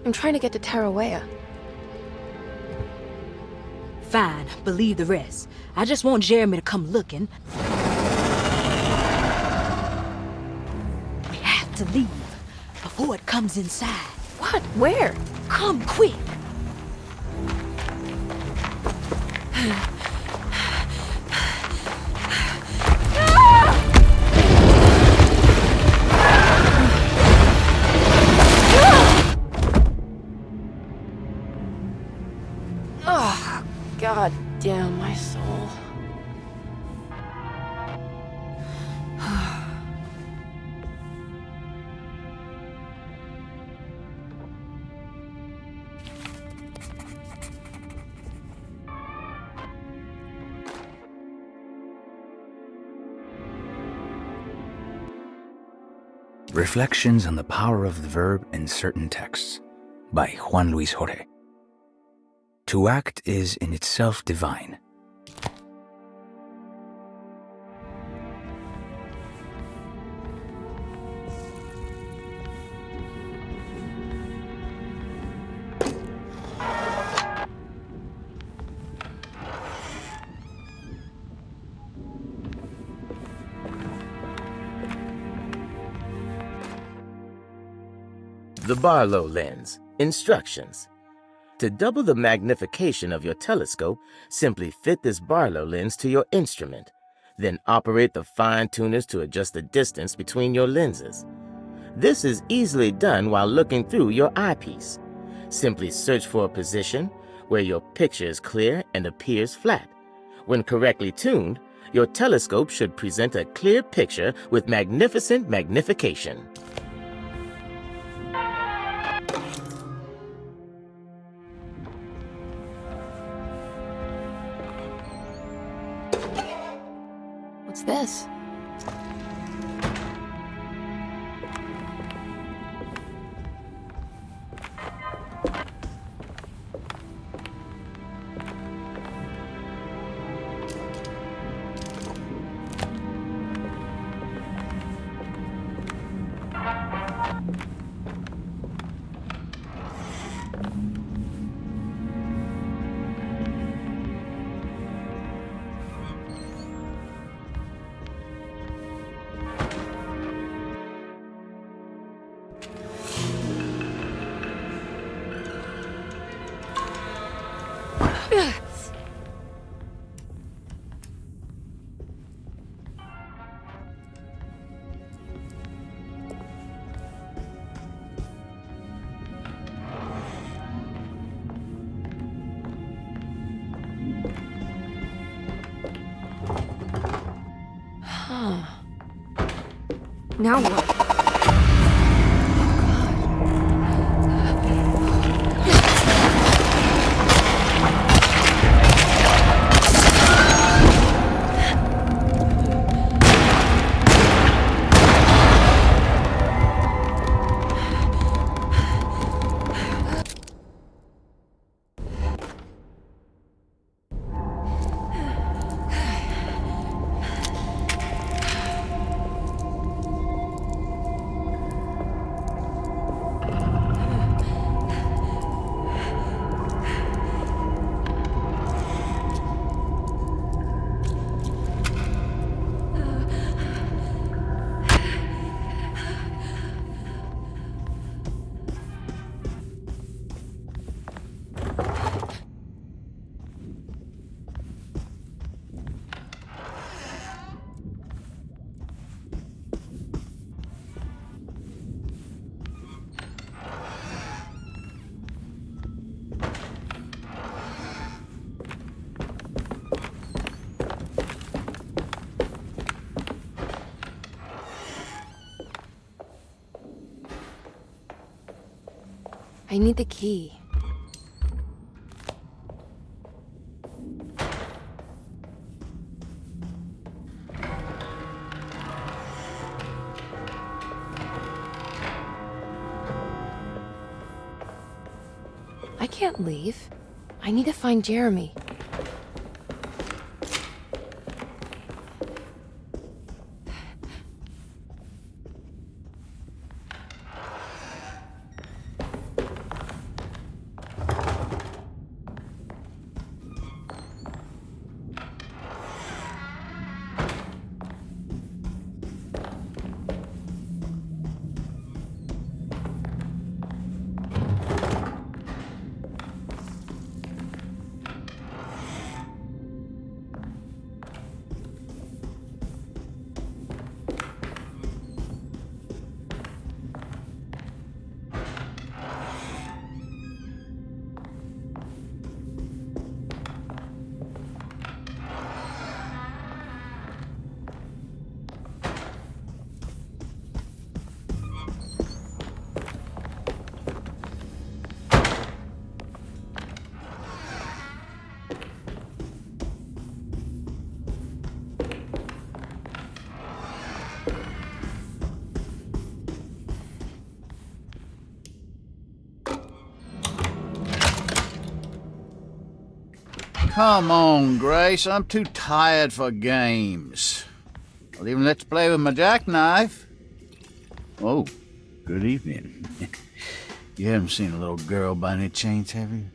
I'm trying to get to Tarawea. Fine, believe the rest. I just want Jeremy to come looking. We have to leave before it comes inside. What? Where? Come quick! Oh, God damn my soul. Reflections on the Power of the Verb in Certain Texts by Juan Luis Jorge. To act is in itself divine. The Barlow lens. Instructions. To double the magnification of your telescope, simply fit this Barlow lens to your instrument. Then operate the fine-tuners to adjust the distance between your lenses. This is easily done while looking through your eyepiece. Simply search for a position where your picture is clear and appears flat. When correctly tuned, your telescope should present a clear picture with magnificent magnification. What's this? Now what? I need the key. I can't leave. I need to find Jeremy. Come on, Grace. I'm too tired for games. I'll even let you play with my jackknife. Oh, good evening. You haven't seen a little girl by any chance, have you?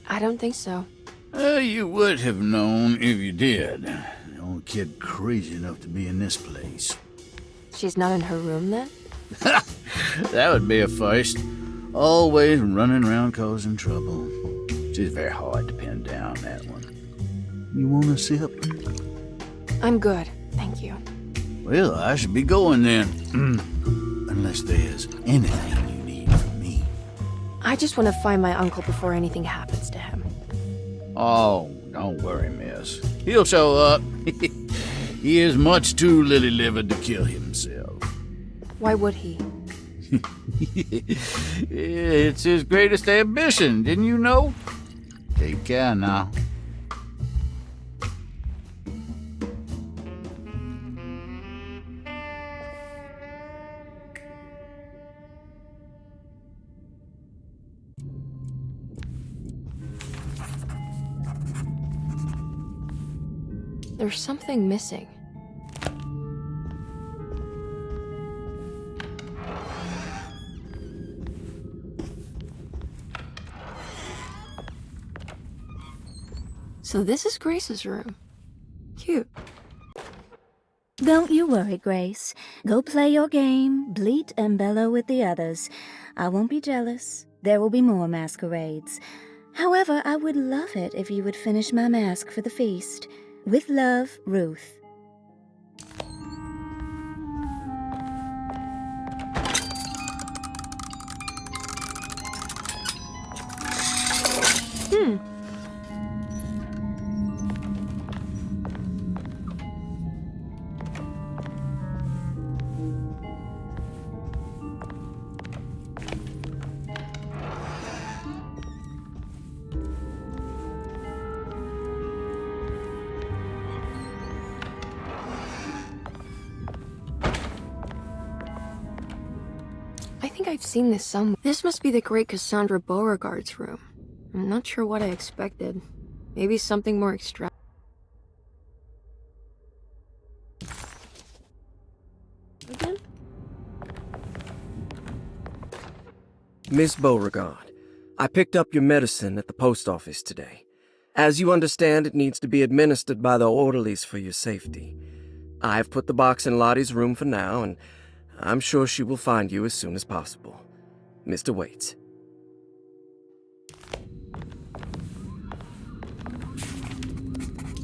I don't think so. You would have known if you did. The only kid crazy enough to be in this place. She's not in her room then? That would be a first. Always running around causing trouble. She's very hard to pin down, that one. You want a sip? I'm good, thank you. Well, I should be going then. Unless there's anything you need from me. I just want to find my uncle before anything happens to him. Oh, don't worry, miss. He'll show up. He is much too lily-livered to kill himself. Why would he? It's his greatest ambition, didn't you know? Take care now. There's something missing. So this is Grace's room. Cute. Don't you worry, Grace. Go play your game, bleat and bellow with the others. I won't be jealous. There will be more masquerades. However, I would love it if you would finish my mask for the feast. With love, Ruth. I think I've seen this somewhere. This must be the great Cassandra Beauregard's room. I'm not sure what I expected. Maybe something more extravagant. Again? Miss Beauregard, I picked up your medicine at the post office today. As you understand, it needs to be administered by the orderlies for your safety. I've put the box in Lottie's room for now, and I'm sure she will find you as soon as possible. Mr. Waits.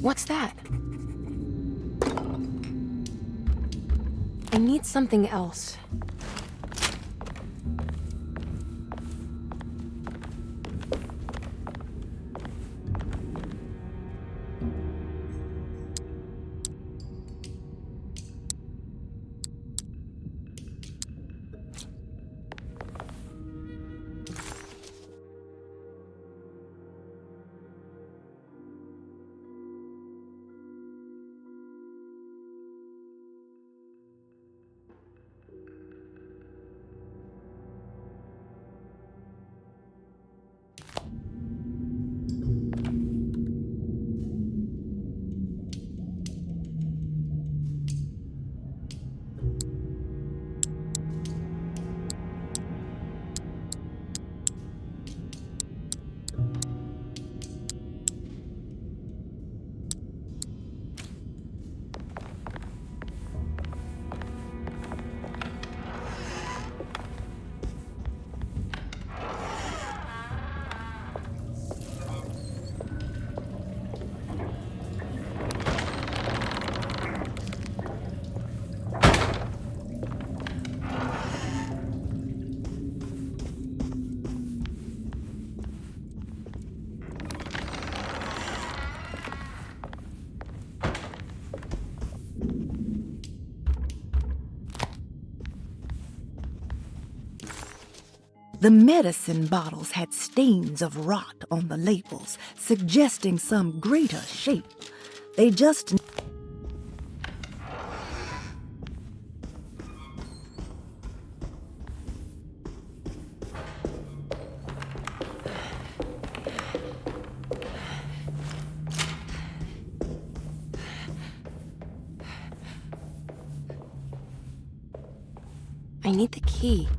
What's that? I need something else. The medicine bottles had stains of rot on the labels, suggesting some greater shape. They just... I need the key.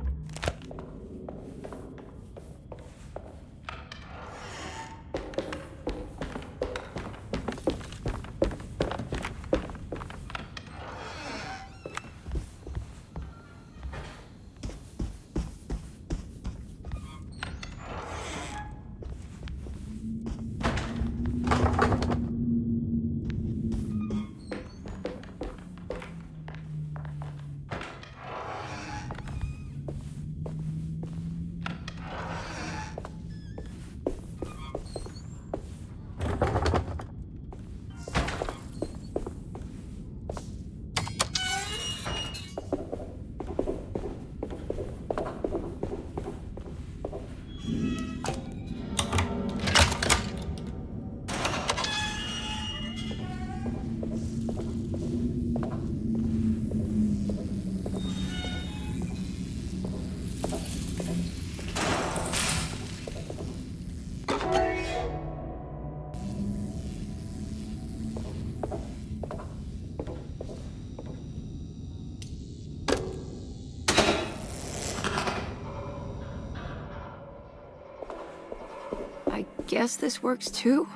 I guess this works too?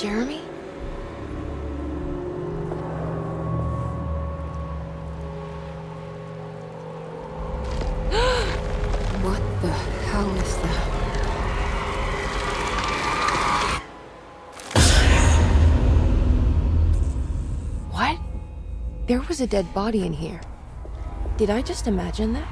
Jeremy? What the hell is that? What? There was a dead body in here. Did I just imagine that?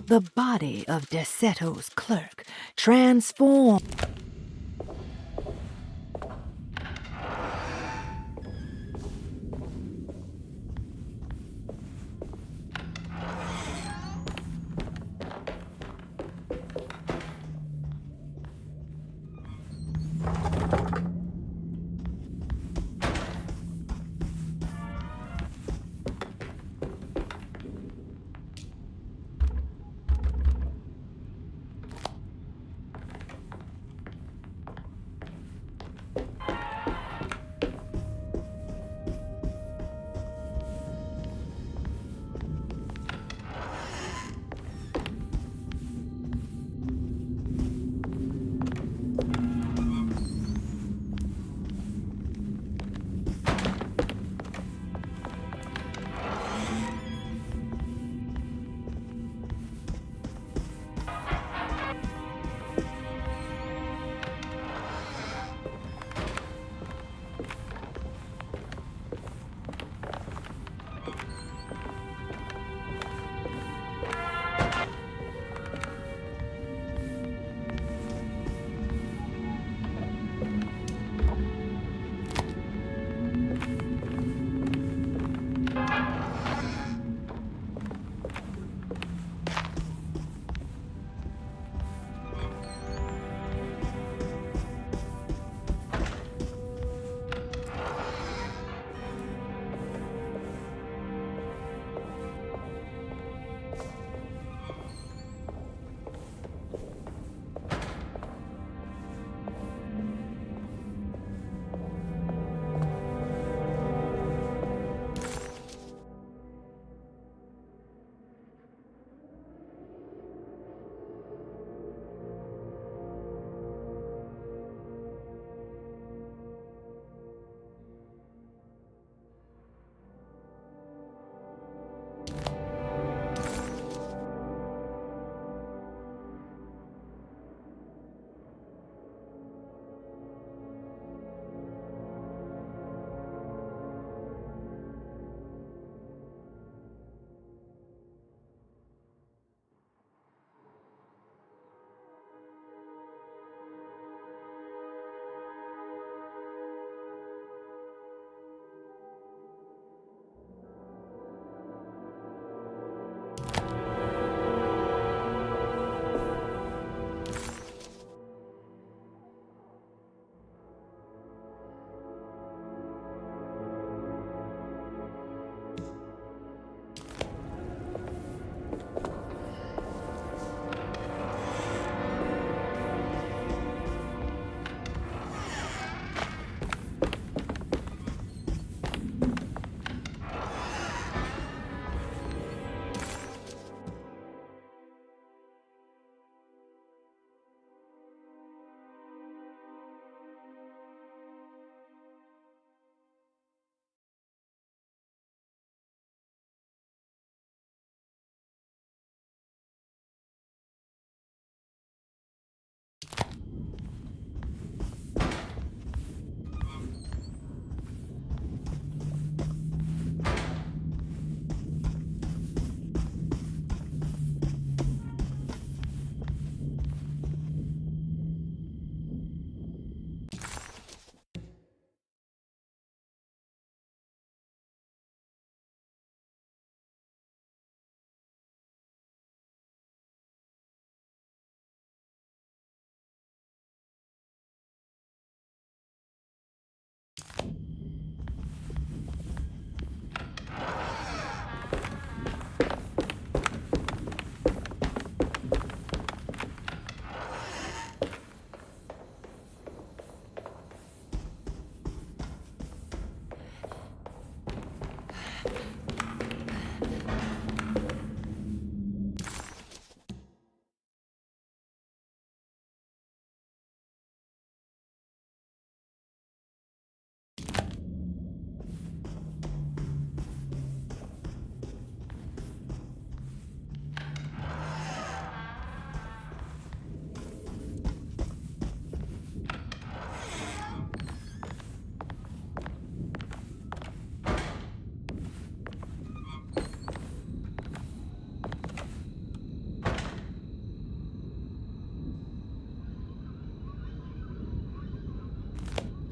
The body of Deseto's clerk transformed.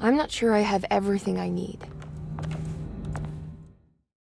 I'm not sure I have everything I need.